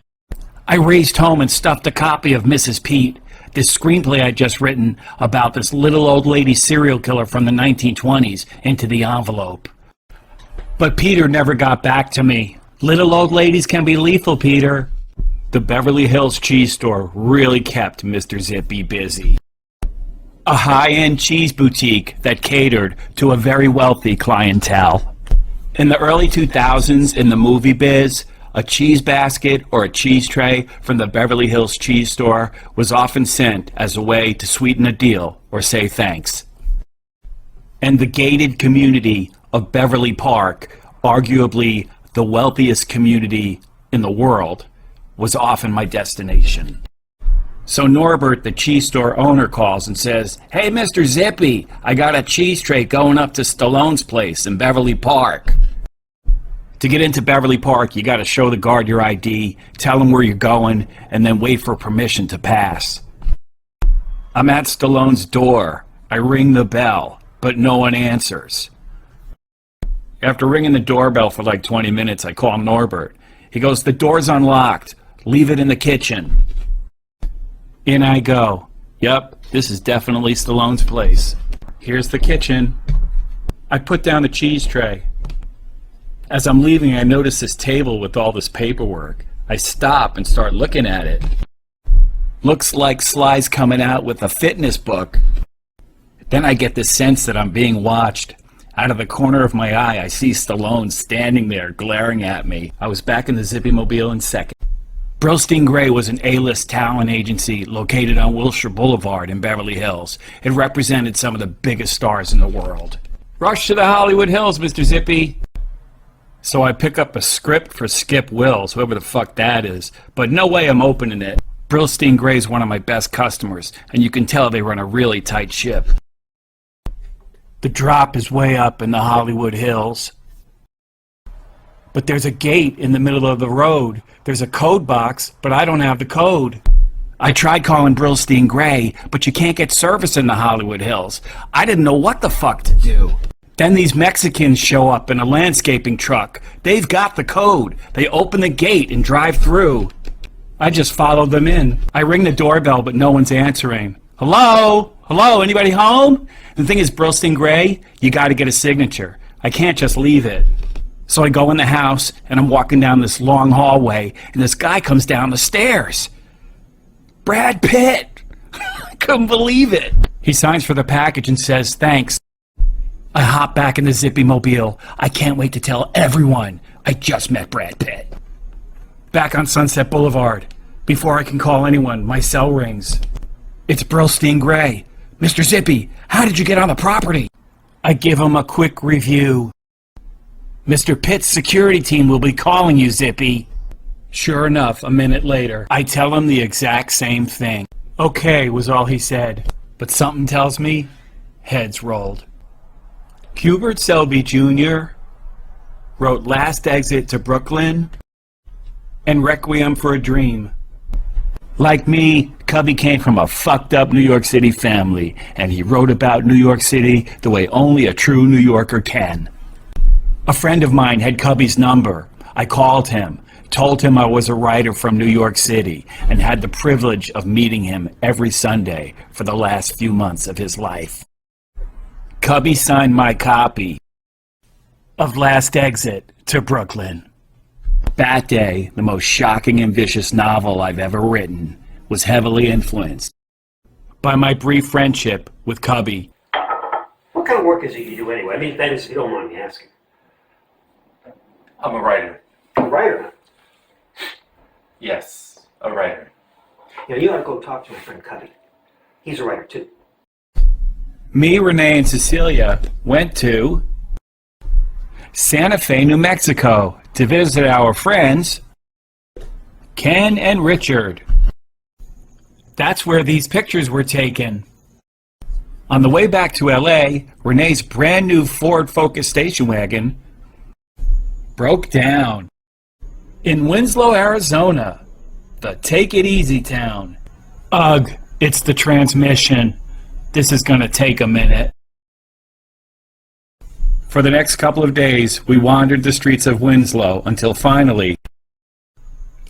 I raced home and stuffed a copy of Mrs. Pete, this screenplay I'd just written about this little old lady serial killer from the 1920s, into the envelope. But Peter never got back to me. Little old ladies can be lethal, Peter. The Beverly Hills cheese store really kept Mr. Zippy busy. A high-end cheese boutique that catered to a very wealthy clientele. In the early 2000s, in the movie biz, a cheese basket or a cheese tray from the Beverly Hills cheese store was often sent as a way to sweeten a deal or say thanks. And the gated community of Beverly Park, arguably the wealthiest community in the world, was often my destination. So Norbert, the cheese store owner, calls and says, "Hey, Mr. Zippy, I got a cheese tray going up to Stallone's place in Beverly Park." To get into Beverly Park, you got to show the guard your ID, tell him where you're going, and then wait for permission to pass. I'm at Stallone's door. I ring the bell, but no one answers. After ringing the doorbell for like 20 minutes, I call Norbert. He goes, "The door's unlocked. Leave it in the kitchen." In I go. Yep, this is definitely Stallone's place. Here's the kitchen. I put down the cheese tray. As I'm leaving, I notice this table with all this paperwork. I stop and start looking at it. Looks like Sly's coming out with a fitness book. Then I get this sense that I'm being watched. Out of the corner of my eye, I see Stallone standing there glaring at me. I was back in the Zippy Mobile in seconds. Brillstein Gray was an A-list talent agency located on Wilshire Boulevard in Beverly Hills. It represented some of the biggest stars in the world. Rush to the Hollywood Hills, Mr. Zippy. So I pick up a script for Skip Wills, whoever the fuck that is, but no way I'm opening it. Brillstein Gray's one of my best customers, and you can tell they run a really tight ship. The drop is way up in the Hollywood Hills. But there's a gate in the middle of the road. There's a code box, but I don't have the code. I tried calling Brillstein Gray, but you can't get service in the Hollywood Hills. I didn't know what the fuck to do. Then these Mexicans show up in a landscaping truck. They've got the code. They open the gate and drive through. I just followed them in. I ring the doorbell, but no one's answering. Hello? Hello? Anybody home? The thing is, Brillstein Gray, you got to get a signature. I can't just leave it. So I go in the house, and I'm walking down this long hallway, and this guy comes down the stairs. Brad Pitt! I couldn't believe it. He signs for the package and says, "Thanks." I hop back in the Zippy Mobile. I can't wait to tell everyone I just met Brad Pitt. Back on Sunset Boulevard. Before I can call anyone, my cell rings. It's Brillstein Gray. "Mr. Zippy, how did you get on the property?" I give him a quick review. "Mr. Pitt's security team will be calling you, Zippy." Sure enough, a minute later, I tell him the exact same thing. "Okay," was all he said. But something tells me heads rolled. Hubert Selby Jr. wrote Last Exit to Brooklyn and Requiem for a Dream. Like me, Cubby came from a fucked up New York City family, and he wrote about New York City the way only a true New Yorker can. A friend of mine had Cubby's number. I called him, told him I was a writer from New York City, and had the privilege of meeting him every Sunday for the last few months of his life. Cubby signed my copy of Last Exit to Brooklyn. That day, the most shocking and vicious novel I've ever written was heavily influenced by my brief friendship with Cubby. What kind of work is it you do anyway? I mean, that is, if you don't mind me asking. I'm a writer. A writer, huh? Yes, a writer. You know, you ought to go talk to my friend Cubby. He's a writer, too. Me, Renee, and Cecilia went to Santa Fe, New Mexico to visit our friends Ken and Richard. That's where these pictures were taken. On the way back to LA, Renee's brand new Ford Focus station wagon broke down. In Winslow, Arizona, the take it easy town. Ugh, it's the transmission. This is gonna take a minute. For the next couple of days, we wandered the streets of Winslow until finally,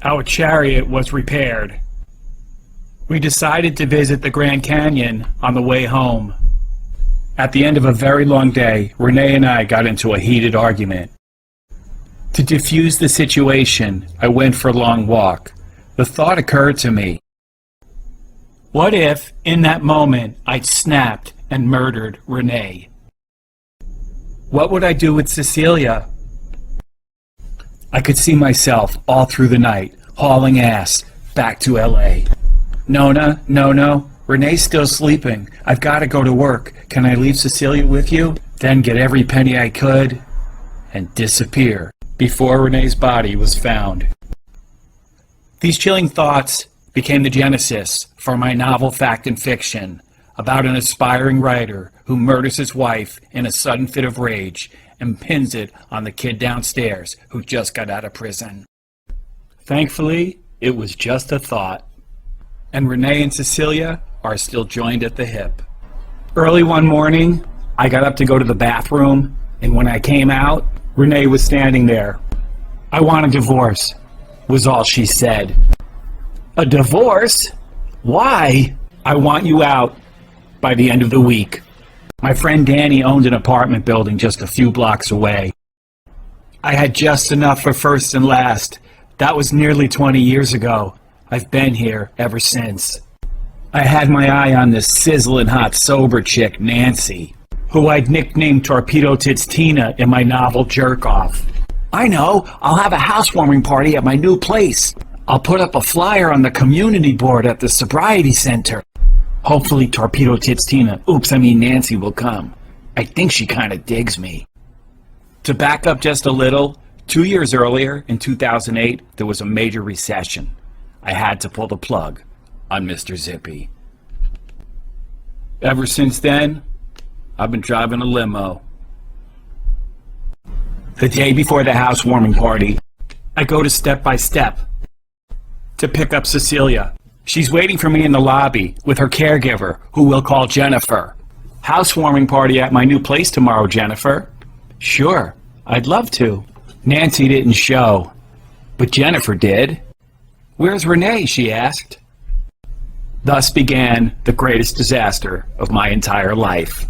our chariot was repaired. We decided to visit the Grand Canyon on the way home. At the end of a very long day, Renee and I got into a heated argument. To diffuse the situation, I went for a long walk. The thought occurred to me. What if, in that moment, I'd snapped and murdered Renee? What would I do with Cecilia? I could see myself all through the night, hauling ass back to LA. Nona, no, Renee's still sleeping. I've got to go to work. Can I leave Cecilia with you? Then get every penny I could and disappear before Renee's body was found. These chilling thoughts became the genesis for my novel Fact and Fiction about an aspiring writer who murders his wife in a sudden fit of rage and pins it on the kid downstairs who just got out of prison. Thankfully, it was just a thought. And Renee and Cecilia are still joined at the hip. Early one morning, I got up to go to the bathroom, and when I came out, Renee was standing there. I want a divorce, was all she said. A divorce? Why? I want you out by the end of the week. My friend Danny owned an apartment building just a few blocks away. I had just enough for first and last. That was nearly 20 years ago. I've been here ever since. I had my eye on this sizzling hot sober chick, Nancy, who I'd nicknamed Torpedo Tits Tina in my novel Jerk Off. I know, I'll have a housewarming party at my new place. I'll put up a flyer on the community board at the sobriety center. Hopefully Torpedo Tits Tina, Nancy will come. I think she kind of digs me. To back up just a little, 2 years earlier, in 2008, there was a major recession. I had to pull the plug on Mr. Zippy. Ever since then, I've been driving a limo. The day before the housewarming party, I go to Step by Step to pick up Cecilia. She's waiting for me in the lobby with her caregiver, who we'll call Jennifer. Housewarming party at my new place tomorrow, Jennifer. Sure, I'd love to. Nancy didn't show, but Jennifer did. Where's Renee? She asked. Thus began the greatest disaster of my entire life.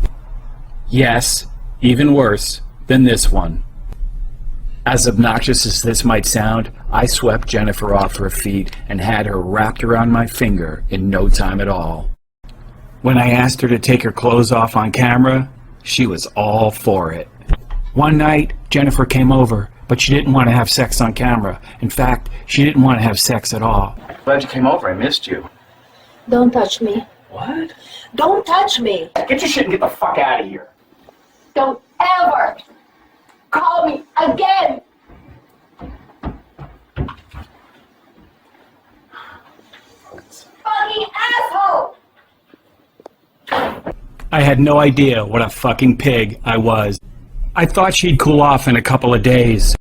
Yes, even worse than this one. As obnoxious as this might sound, I swept Jennifer off her feet and had her wrapped around my finger in no time at all. When I asked her to take her clothes off on camera, she was all for it. One night, Jennifer came over, but she didn't want to have sex on camera. In fact, she didn't want to have sex at all. Glad you came over. I missed you. Don't touch me. What? Don't touch me. Get your shit and get the fuck out of here. Don't ever call me again. Fucking asshole. I had no idea what a fucking pig I was. I thought she'd cool off in a couple of days.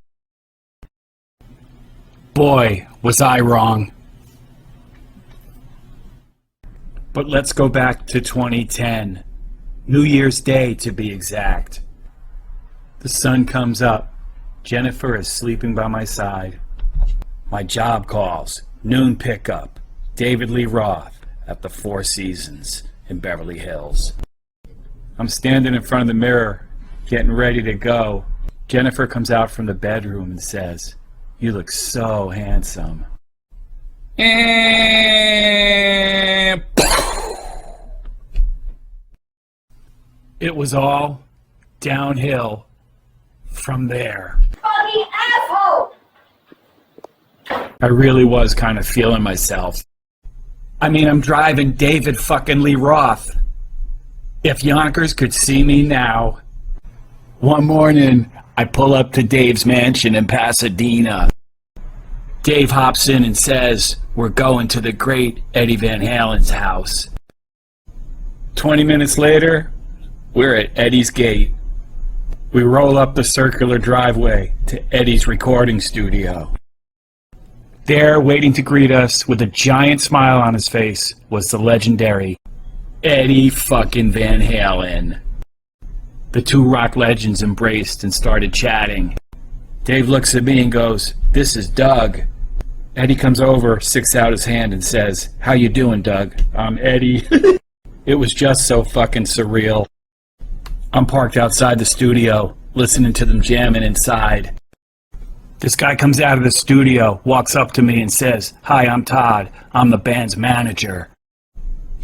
Boy, was I wrong. But let's go back to 2010. New Year's Day, to be exact. The sun comes up. Jennifer is sleeping by my side. My job calls. Noon pickup. David Lee Roth at the Four Seasons in Beverly Hills. I'm standing in front of the mirror, getting ready to go. Jennifer comes out from the bedroom and says, "You look so handsome." It was all downhill from there. Fucking asshole. I really was kind of feeling myself. I mean, I'm driving David fucking Lee Roth. If Yonkers could see me now. One morning, I pull up to Dave's mansion in Pasadena. Dave hops in and says, we're going to the great Eddie Van Halen's house. 20 minutes later, we're at Eddie's gate. We roll up the circular driveway to Eddie's recording studio. There, waiting to greet us with a giant smile on his face, was the legendary Eddie fucking Van Halen. The two rock legends embraced and started chatting. Dave looks at me and goes, "This is Doug." Eddie comes over, sticks out his hand and says, "How you doing, Doug?" "I'm Eddie." It was just so fucking surreal. I'm parked outside the studio, listening to them jamming inside. This guy comes out of the studio, walks up to me and says, "Hi, I'm Todd. I'm the band's manager."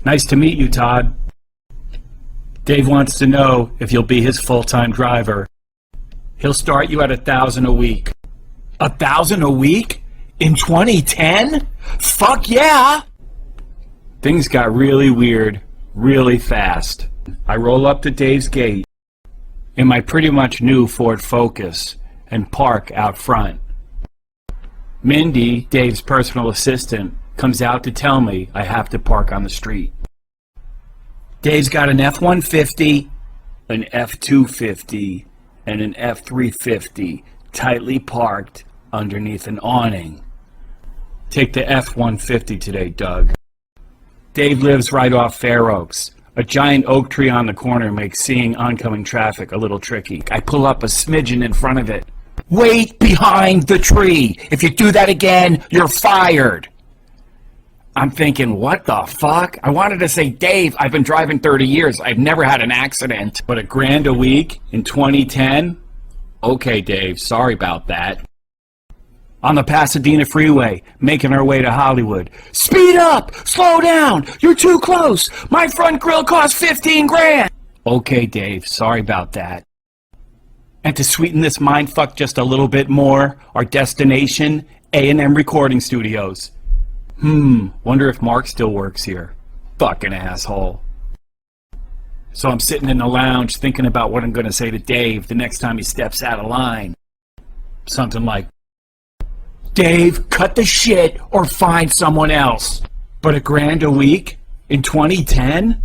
"Nice to meet you, Todd." Dave wants to know if you'll be his full-time driver. He'll start you at $1,000 a week. $1,000 a week? In 2010? Fuck yeah! Things got really weird, really fast. I roll up to Dave's gate in my pretty much new Ford Focus and park out front. Mindy, Dave's personal assistant, comes out to tell me I have to park on the street. Dave's got an F-150, an F-250, and an F-350 tightly parked underneath an awning. Take the F-150 today, Doug. Dave lives right off Fair Oaks. A giant oak tree on the corner makes seeing oncoming traffic a little tricky. I pull up a smidgen in front of it. "Wait behind the tree! If you do that again, you're fired!" I'm thinking, what the fuck? I wanted to say, "Dave, I've been driving 30 years. I've never had an accident." But $1,000 a week in 2010? Okay, Dave, sorry about that. On the Pasadena freeway, making our way to Hollywood. "Speed up! Slow down! You're too close! My front grill costs 15 grand! Okay, Dave, sorry about that. And to sweeten this mindfuck just a little bit more, our destination, A&M Recording Studios. Wonder if Mark still works here. Fucking asshole. So I'm sitting in the lounge thinking about what I'm going to say to Dave the next time he steps out of line. Something like, "Dave, cut the shit or find someone else." But $1,000 a week in 2010?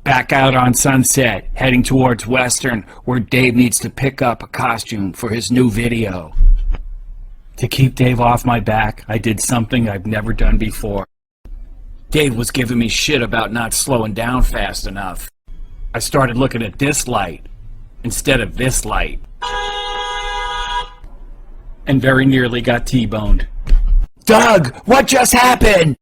Back out on Sunset, heading towards Western, where Dave needs to pick up a costume for his new video. To keep Dave off my back, I did something I've never done before. Dave was giving me shit about not slowing down fast enough. I started looking at this light instead of this light. And very nearly got T-boned. "Doug, what just happened?"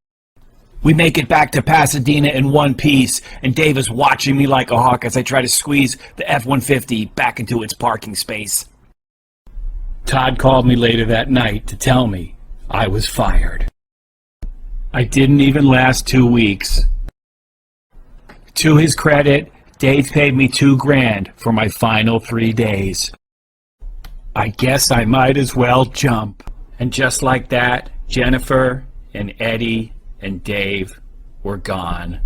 We make it back to Pasadena in one piece, and Dave is watching me like a hawk as I try to squeeze the F-150 back into its parking space. Todd called me later that night to tell me I was fired. I didn't even last 2 weeks. To his credit, Dave paid me $2 grand for my final 3 days. I guess I might as well jump. And just like that, Jennifer and Eddie and Dave were gone.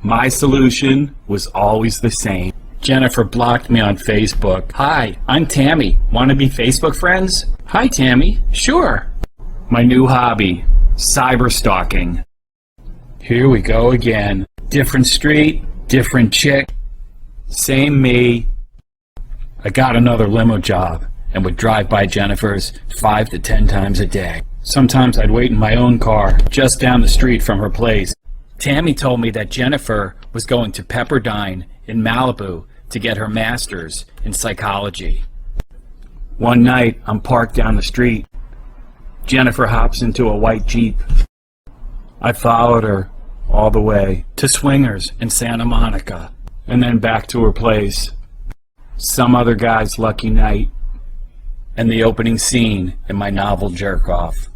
My solution was always the same. Jennifer blocked me on Facebook. "Hi, I'm Tammy. Want to be Facebook friends?" "Hi, Tammy. Sure." My new hobby, cyber stalking. Here we go again. Different street, different chick, same me. I got another limo job and would drive by Jennifer's 5 to 10 times a day. Sometimes I'd wait in my own car just down the street from her place. Tammy told me that Jennifer was going to Pepperdine in Malibu to get her master's in psychology. One night, I'm parked down the street. Jennifer hops into a white Jeep. I followed her all the way to Swingers in Santa Monica, and then back to her place. Some other guy's lucky night, and the opening scene in my novel Jerk Off.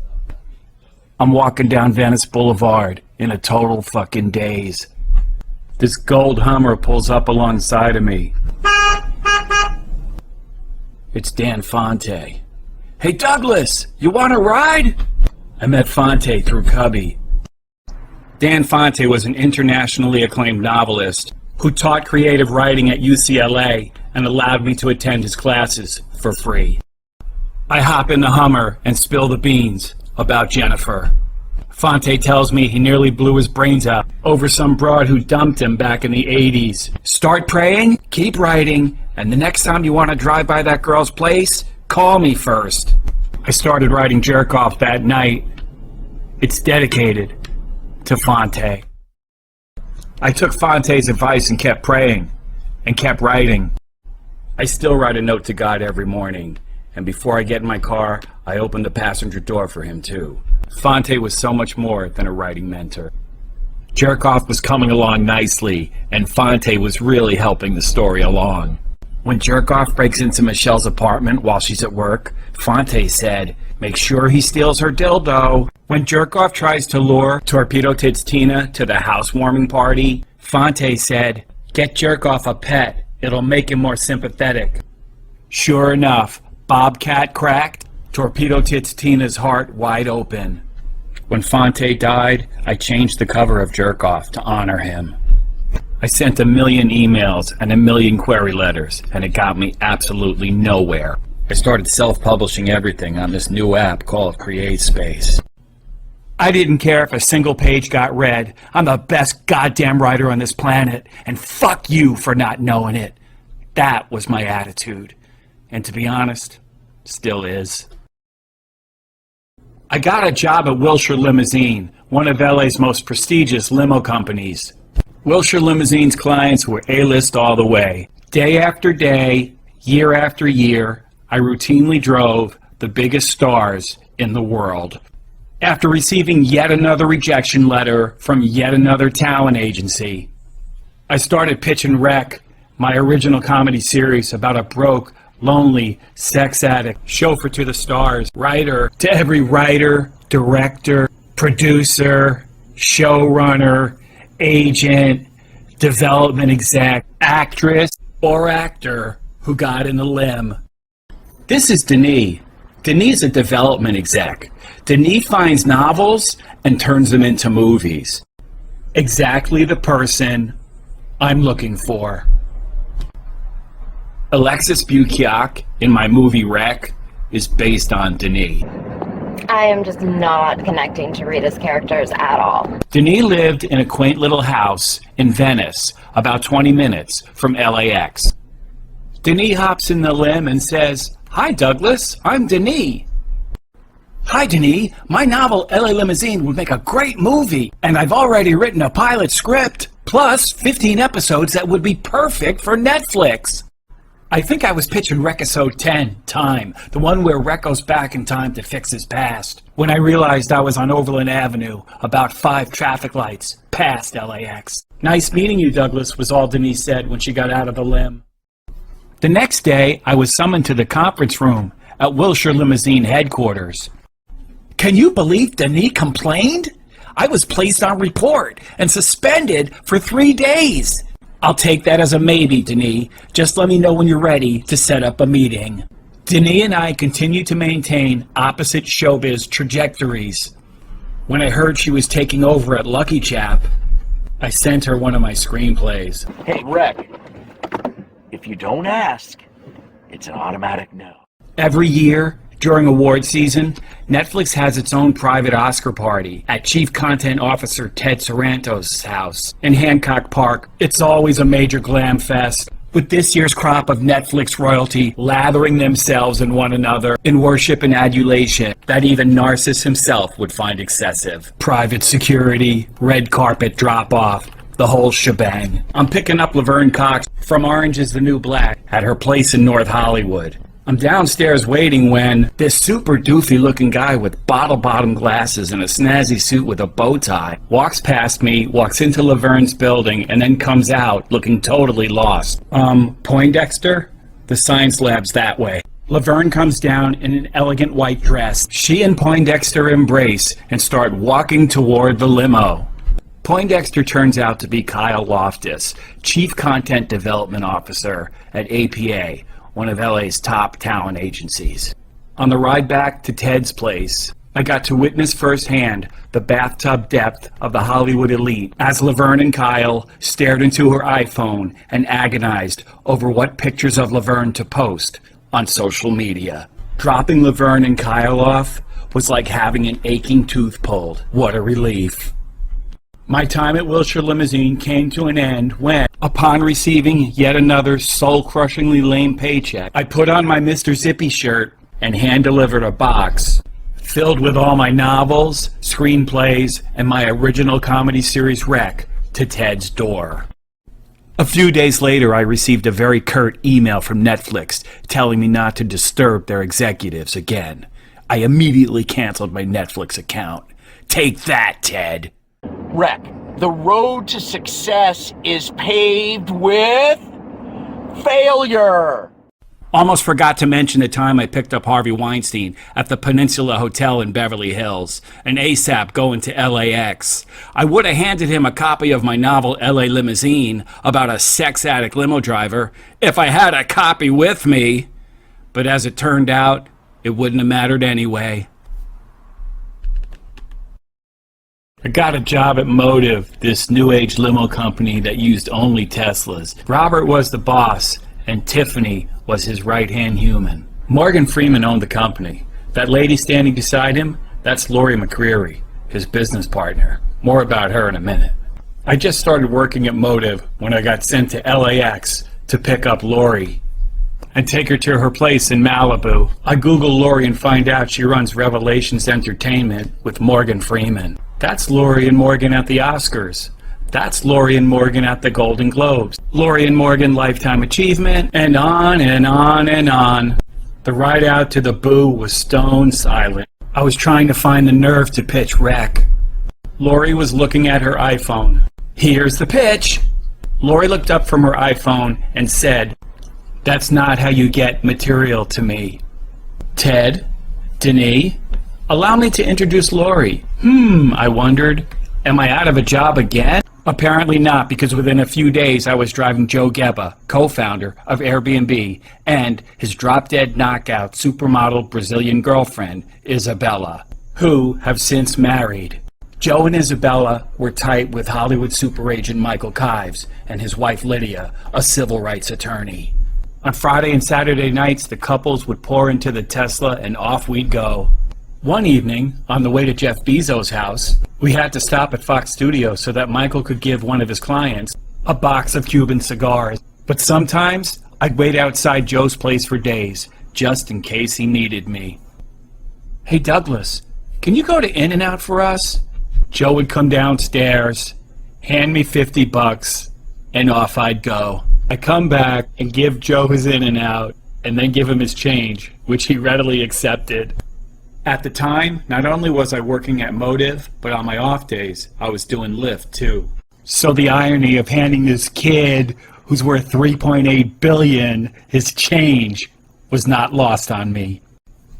I'm walking down Venice Boulevard in a total fucking daze. This gold Hummer pulls up alongside of me. It's Dan Fonte. "Hey Douglas, you want a ride?" I met Fonte through Cubby. Dan Fonte was an internationally acclaimed novelist who taught creative writing at UCLA and allowed me to attend his classes for free. I hop in the Hummer and spill the beans about Jennifer. Fonte tells me he nearly blew his brains out over some broad who dumped him back in the 80s. Start praying, keep writing, and the next time you want to drive by that girl's place, call me first. I started writing Jerk Off that night. It's dedicated to Fonte. I took Fonte's advice and kept praying and kept writing. I still write a note to God every morning, and before I get in my car, I open the passenger door for him too. Fonte was so much more than a writing mentor. Jerk Off was coming along nicely, and Fonte was really helping the story along. When Jerk Off breaks into Michelle's apartment while she's at work, Fonte said, "Make sure he steals her dildo." When Jerk Off tries to lure Torpedo Tits Tina to the housewarming party, Fonte said, "Get Jerk Off a pet. It'll make him more sympathetic." Sure enough, Bobcat cracked Torpedo Tits Tina's heart wide open. When Fonte died, I changed the cover of Jerk Off to honor him. I sent a million emails and a million query letters, and it got me absolutely nowhere. I started self-publishing everything on this new app called CreateSpace. I didn't care if a single page got read. I'm the best goddamn writer on this planet, and fuck you for not knowing it. That was my attitude. And to be honest, still is. I got a job at Wilshire Limousine, one of LA's most prestigious limo companies. Wilshire Limousine's clients were A-list all the way. Day after day, year after year, I routinely drove the biggest stars in the world. After receiving yet another rejection letter from yet another talent agency, I started pitching Wreck, my original comedy series about a broke, lonely, sex addict, chauffeur to the stars, writer to every writer, director, producer, showrunner, agent, development exec, actress, or actor who got in the limb. This is Denis. Denis is a development exec. Denis finds novels and turns them into movies. Exactly the person I'm looking for. Alexis Bukiak in my movie Wreck is based on Denis. I am just not connecting to Rita's characters at all. Denis lived in a quaint little house in Venice, about 20 minutes from LAX. Denis hops in the limb and says, "Hi Douglas, I'm Denis." "Hi Denis, my novel LA Limousine would make a great movie, and I've already written a pilot script, plus 15 episodes that would be perfect for Netflix." I think I was pitching Recusode 10, Time, the one where Rec goes back in time to fix his past, when I realized I was on Overland Avenue, about 5 traffic lights past LAX. "Nice meeting you, Douglas," was all Denise said when she got out of the limb. The next day, I was summoned to the conference room at Wilshire Limousine headquarters. Can you believe Denis complained? I was placed on report and suspended for 3 days. I'll take that as a maybe, Denis. Just let me know when you're ready to set up a meeting. Denis and I continue to maintain opposite showbiz trajectories. When I heard she was taking over at Lucky Chap, I sent her one of my screenplays. Hey, Rec, if you don't ask, it's an automatic no. Every year, during award season, Netflix has its own private Oscar party at Chief Content Officer Ted Sarantos' house in Hancock Park. It's always a major glam fest, with this year's crop of Netflix royalty lathering themselves in one another in worship and adulation that even Narcissus himself would find excessive. Private security, red carpet drop-off, the whole shebang. I'm picking up Laverne Cox from Orange is the New Black at her place in North Hollywood. I'm downstairs waiting when this super doofy looking guy with bottle bottom glasses and a snazzy suit with a bow tie walks past me, walks into Laverne's building, and then comes out looking totally lost. Poindexter? The science lab's that way. Laverne comes down in an elegant white dress. She and Poindexter embrace and start walking toward the limo. Poindexter turns out to be Kyle Loftus, Chief Content Development Officer at APA, one of LA's top talent agencies. On the ride back to Ted's place, I got to witness firsthand the bathtub depth of the Hollywood elite as Laverne and Kyle stared into her iPhone and agonized over what pictures of Laverne to post on social media. Dropping Laverne and Kyle off was like having an aching tooth pulled. What a relief. My time at Wilshire Limousine came to an end when, upon receiving yet another soul-crushingly lame paycheck, I put on my Mr. Zippy shirt and hand-delivered a box filled with all my novels, screenplays, and my original comedy series Rec to Ted's door. A few days later, I received a very curt email from Netflix telling me not to disturb their executives again. I immediately canceled my Netflix account. Take that, Ted. Rec, the road to success is paved with failure. Almost forgot to mention the time I picked up Harvey Weinstein at the Peninsula Hotel in Beverly Hills, and ASAP going to LAX. I would have handed him a copy of my novel LA Limousine about a sex addict limo driver if I had a copy with me. But as it turned out, it wouldn't have mattered anyway. I got a job at Motive, this new age limo company that used only Teslas. Robert was the boss, and Tiffany was his right-hand human. Morgan Freeman owned the company. That lady standing beside him, that's Lori McCreary, his business partner. More about her in a minute. I just started working at Motive when I got sent to LAX to pick up Lori and take her to her place in Malibu. I Google Lori and find out she runs Revelations Entertainment with Morgan Freeman. That's Lori and Morgan at the Oscars. That's Lori and Morgan at the Golden Globes. Lori and Morgan Lifetime Achievement, and on and on and on. The ride out to the boo was stone silent. I was trying to find the nerve to pitch Rec. Lori was looking at her iPhone. Here's the pitch. Lori looked up from her iPhone and said, "That's not how you get material to me." Ted? Denis? Allow me to introduce Lori. I wondered. Am I out of a job again? Apparently not, because within a few days I was driving Joe Gebba, co-founder of Airbnb, and his drop-dead knockout supermodel Brazilian girlfriend, Isabella, who have since married. Joe and Isabella were tight with Hollywood super agent Michael Kives and his wife Lydia, a civil rights attorney. On Friday and Saturday nights, the couples would pour into the Tesla and off we'd go. One evening, on the way to Jeff Bezos' house, we had to stop at Fox Studios so that Michael could give one of his clients a box of Cuban cigars. But sometimes, I'd wait outside Joe's place for days, just in case he needed me. "Hey Douglas, can you go to In-N-Out for us?" Joe would come downstairs, hand me $50, and off I'd go. I'd come back and give Joe his In-N-Out, and then give him his change, which he readily accepted. At the time, not only was I working at Motive, but on my off days, I was doing Lyft too. So the irony of handing this kid, who's worth $3.8 billion, his change, was not lost on me.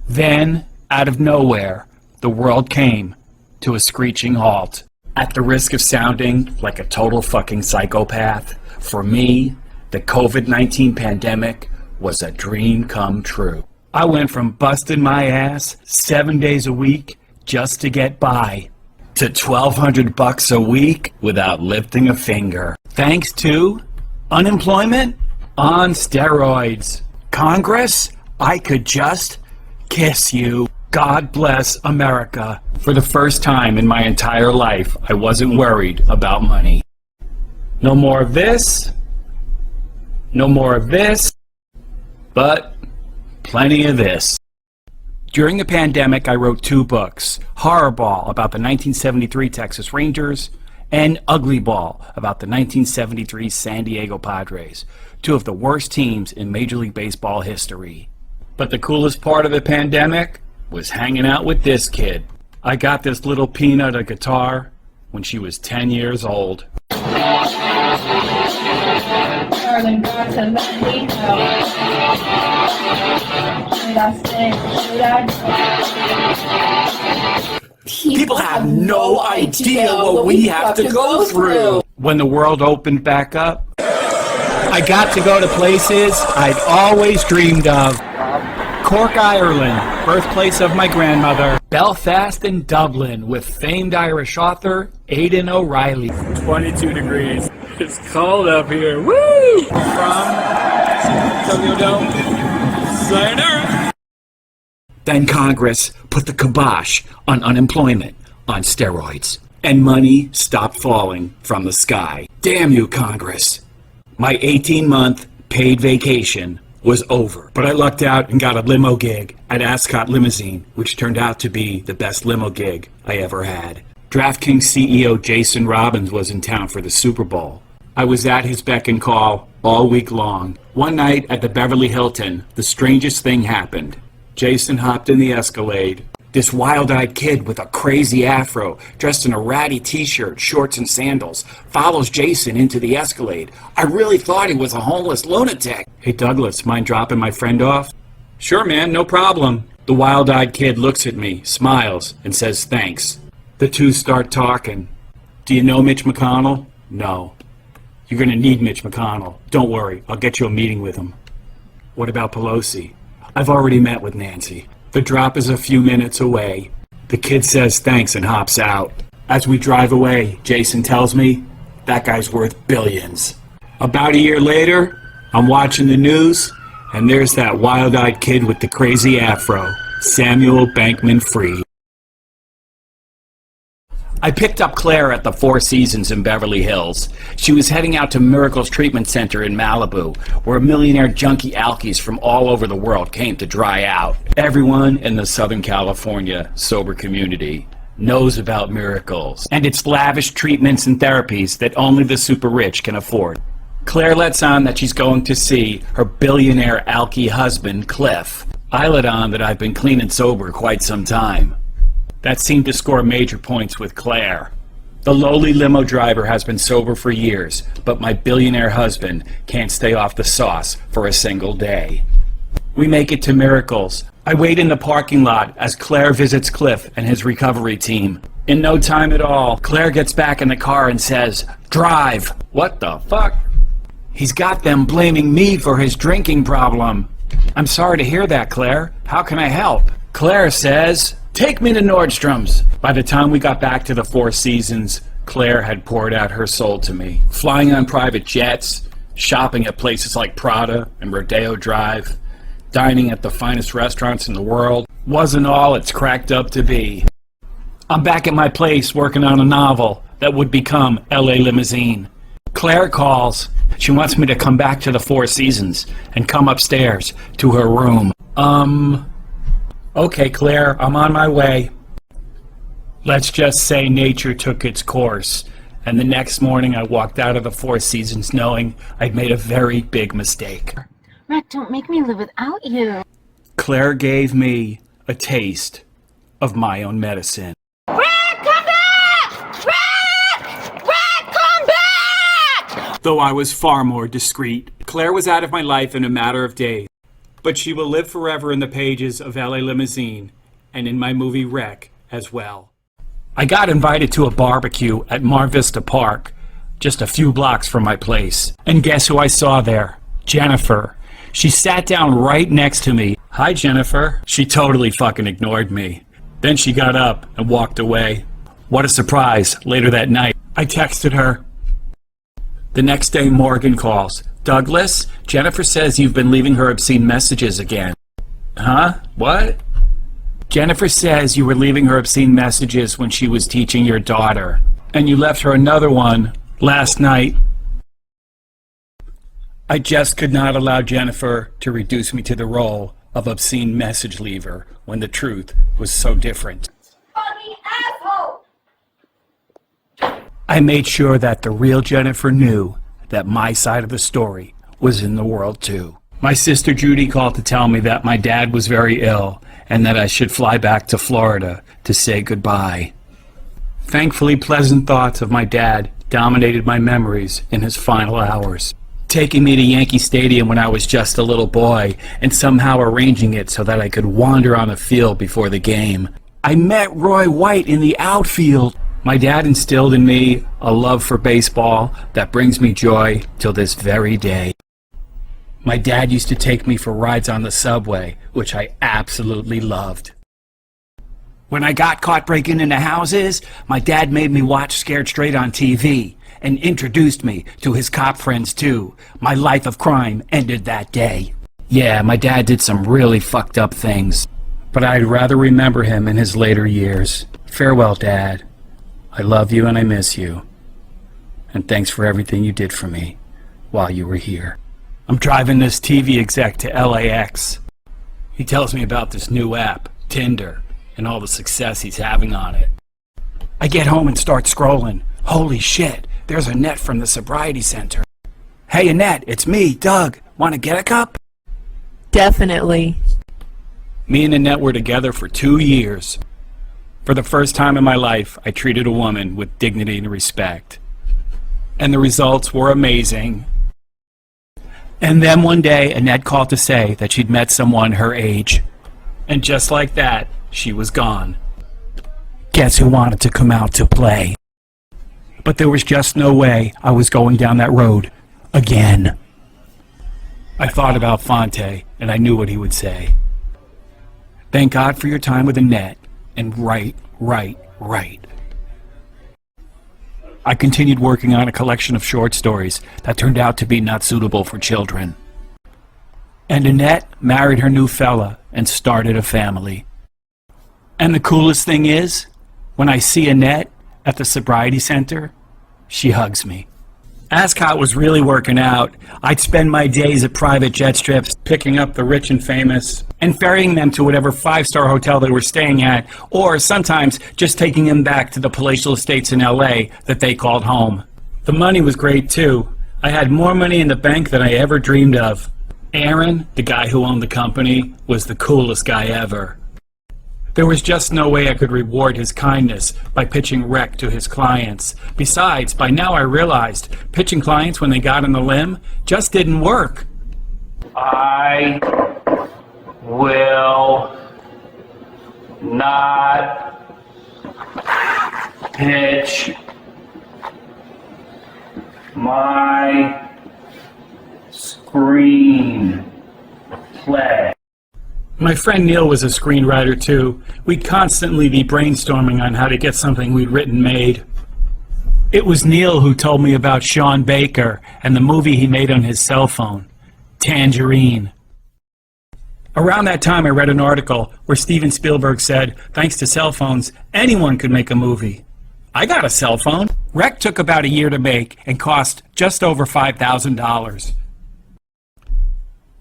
Then, out of nowhere, the world came to a screeching halt. At the risk of sounding like a total fucking psychopath, for me, the COVID-19 pandemic was a dream come true. I went from busting my ass 7 days a week just to get by to $1,200 a week without lifting a finger. Thanks to unemployment on steroids. Congress, I could just kiss you. God bless America. For the first time in my entire life, I wasn't worried about money. No more of this. No more of this. But plenty of this. During the pandemic, I wrote 2 books, Horror Ball about the 1973 Texas Rangers, and Ugly Ball about the 1973 San Diego Padres, 2 of the worst teams in Major League Baseball history. But the coolest part of the pandemic was hanging out with this kid. I got this little peanut a guitar when she was 10 years old. Darling, God, to let me know. Should I stay? Should I go? People have no idea what we have to go through. When the world opened back up, I got to go to places I'd always dreamed of. Cork, Ireland, birthplace of my grandmother. Belfast and Dublin, with famed Irish author Aidan O'Reilly. 22 degrees. It's cold up here. Woo! From Tokyo Dome. Sayonara. Then Congress put the kibosh on unemployment on steroids, and money stopped falling from the sky. Damn you, Congress. My 18-month paid vacation was over, but I lucked out and got a limo gig at Ascot Limousine, which turned out to be the best limo gig I ever had. DraftKings CEO Jason Robbins was in town for the Super Bowl. I was at his beck and call all week long. One night at the Beverly Hilton, the strangest thing happened. Jason hopped in the Escalade. This wild-eyed kid with a crazy afro, dressed in a ratty t-shirt, shorts, and sandals, follows Jason into the Escalade. I really thought he was a homeless lunatic. Hey, Douglas, mind dropping my friend off? Sure, man, no problem. The wild-eyed kid looks at me, smiles, and says thanks. The two start talking. Do you know Mitch McConnell? No. You're gonna need Mitch McConnell. Don't worry, I'll get you a meeting with him. What about Pelosi? I've already met with Nancy. The drop is a few minutes away. The kid says thanks and hops out. As we drive away, Jason tells me that guy's worth billions. About a year later, I'm watching the news, and there's that wild-eyed kid with the crazy afro, Samuel Bankman-Fried. I picked up Claire at the Four Seasons in Beverly Hills. She was heading out to Miracles Treatment Center in Malibu, where millionaire junkie alkies from all over the world came to dry out. Everyone in the Southern California sober community knows about Miracles and its lavish treatments and therapies that only the super rich can afford. Claire lets on that she's going to see her billionaire alkie husband, Cliff. I let on that I've been clean and sober quite some time. That seemed to score major points with Claire. The lowly limo driver has been sober for years, but my billionaire husband can't stay off the sauce for a single day. We make it to Miracles. I wait in the parking lot as Claire visits Cliff and his recovery team. In no time at all, Claire gets back in the car and says, "Drive." What the fuck? He's got them blaming me for his drinking problem. I'm sorry to hear that, Claire. How can I help? Claire says, "Take me to Nordstrom's." By the time we got back to the Four Seasons, Claire had poured out her soul to me. Flying on private jets, shopping at places like Prada and Rodeo Drive, dining at the finest restaurants in the world, wasn't all it's cracked up to be. I'm back at my place working on a novel that would become LA Limousine. Claire calls. She wants me to come back to the Four Seasons and come upstairs to her room. Okay, Claire, I'm on my way. Let's just say nature took its course, and the next morning I walked out of the Four Seasons knowing I'd made a very big mistake. Rick, don't make me live without you. Claire gave me a taste of my own medicine. Rick, come back! Rick! Rick, come back! Though I was far more discreet, Claire was out of my life in a matter of days. But she will live forever in the pages of LA Limousine and in my movie Wreck as well. I got invited to a barbecue at Mar Vista Park, just a few blocks from my place. And guess who I saw there? Jennifer. She sat down right next to me. Hi, Jennifer. She totally fucking ignored me. Then she got up and walked away. What a surprise. Later that night, I texted her. The next day, Morgan calls. "Douglas, Jennifer says you've been leaving her obscene messages again." Huh? What? Jennifer says you were leaving her obscene messages when she was teaching your daughter. And you left her another one last night. I just could not allow Jennifer to reduce me to the role of obscene message leaver when the truth was so different. Fucking asshole! I made sure that the real Jennifer knew that my side of the story was in the world too. My sister Judy called to tell me that my dad was very ill and that I should fly back to Florida to say goodbye. Thankfully, pleasant thoughts of my dad dominated my memories in his final hours. Taking me to Yankee Stadium when I was just a little boy and somehow arranging it so that I could wander on the field before the game. I met Roy White in the outfield. My dad instilled in me a love for baseball that brings me joy till this very day. My dad used to take me for rides on the subway, which I absolutely loved. When I got caught breaking into houses, my dad made me watch Scared Straight on TV and introduced me to his cop friends too. My life of crime ended that day. Yeah, my dad did some really fucked up things, but I'd rather remember him in his later years. Farewell, Dad. I love you and I miss you. And thanks for everything you did for me while you were here. I'm driving this TV exec to LAX. He tells me about this new app, Tinder, and all the success he's having on it. I get home and start scrolling. Holy shit, there's Annette from the sobriety center. Hey Annette, it's me, Doug. Want to get a cup? Definitely. Me and Annette were together for 2 years. For the first time in my life, I treated a woman with dignity and respect. And the results were amazing. And then one day, Annette called to say that she'd met someone her age. And just like that, she was gone. Guess who wanted to come out to play? But there was just no way I was going down that road again. I thought about Fonte, and I knew what he would say. Thank God for your time with Annette, and right. I continued working on a collection of short stories that turned out to be not suitable for children. And Annette married her new fella and started a family. And the coolest thing is, when I see Annette at the sobriety center, she hugs me. Ascot was really working out. I'd spend my days at private jet strips, picking up the rich and famous, and ferrying them to whatever five-star hotel they were staying at, or sometimes just taking them back to the palatial estates in LA that they called home. The money was great too. I had more money in the bank than I ever dreamed of. Aaron, the guy who owned the company, was the coolest guy ever. There was just no way I could reward his kindness by pitching rec to his clients. Besides, by now I realized pitching clients when they got on the limb just didn't work. I will not pitch my screenplay. My friend Neil was a screenwriter too. We'd constantly be brainstorming on how to get something we'd written made. It was Neil who told me about Sean Baker and the movie he made on his cell phone, Tangerine. Around that time I read an article where Steven Spielberg said, thanks to cell phones, anyone could make a movie. I got a cell phone. Rec took about a year to make and cost just over $5,000.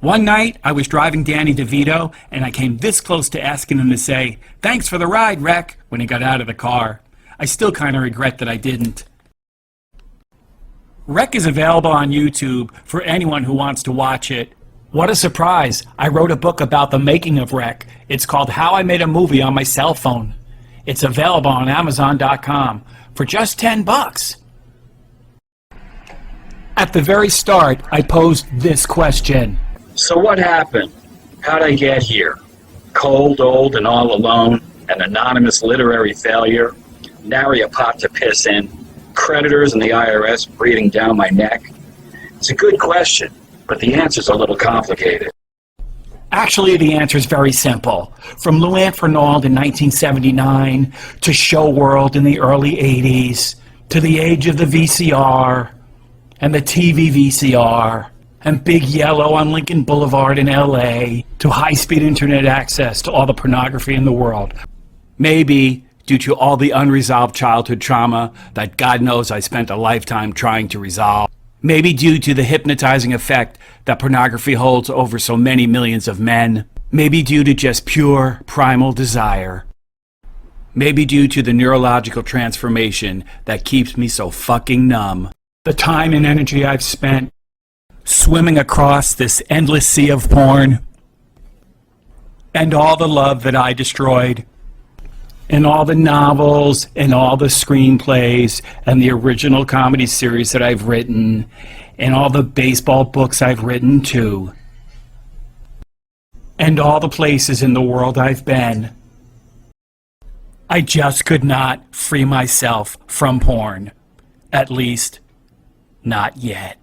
One night, I was driving Danny DeVito, and I came this close to asking him to say, thanks for the ride, Rec, when he got out of the car. I still kind of regret that I didn't. Rec is available on YouTube for anyone who wants to watch it. What a surprise! I wrote a book about the making of Rec. It's called How I Made a Movie on My Cell Phone. It's available on Amazon.com for just $10. At the very start, I posed this question. So what happened? How'd I get here? Cold, old, and all alone, an anonymous literary failure, nary a pot to piss in, creditors and the IRS breathing down my neck? It's a good question, but the answer's a little complicated. Actually, the answer is very simple. From Luann Fernald in 1979, to Show World in the early 80s, to the age of the VCR, and the TV VCR, and Big Yellow on Lincoln Boulevard in LA, to high-speed internet access to all the pornography in the world. Maybe due to all the unresolved childhood trauma that God knows I spent a lifetime trying to resolve. Maybe due to the hypnotizing effect that pornography holds over so many millions of men. Maybe due to just pure primal desire. Maybe due to the neurological transformation that keeps me so fucking numb. The time and energy I've spent swimming across this endless sea of porn, and all the love that I destroyed, and all the novels and all the screenplays and the original comedy series that I've written, and all the baseball books I've written too, and all the places in the world I've been. I just could not free myself from porn. At least, not yet.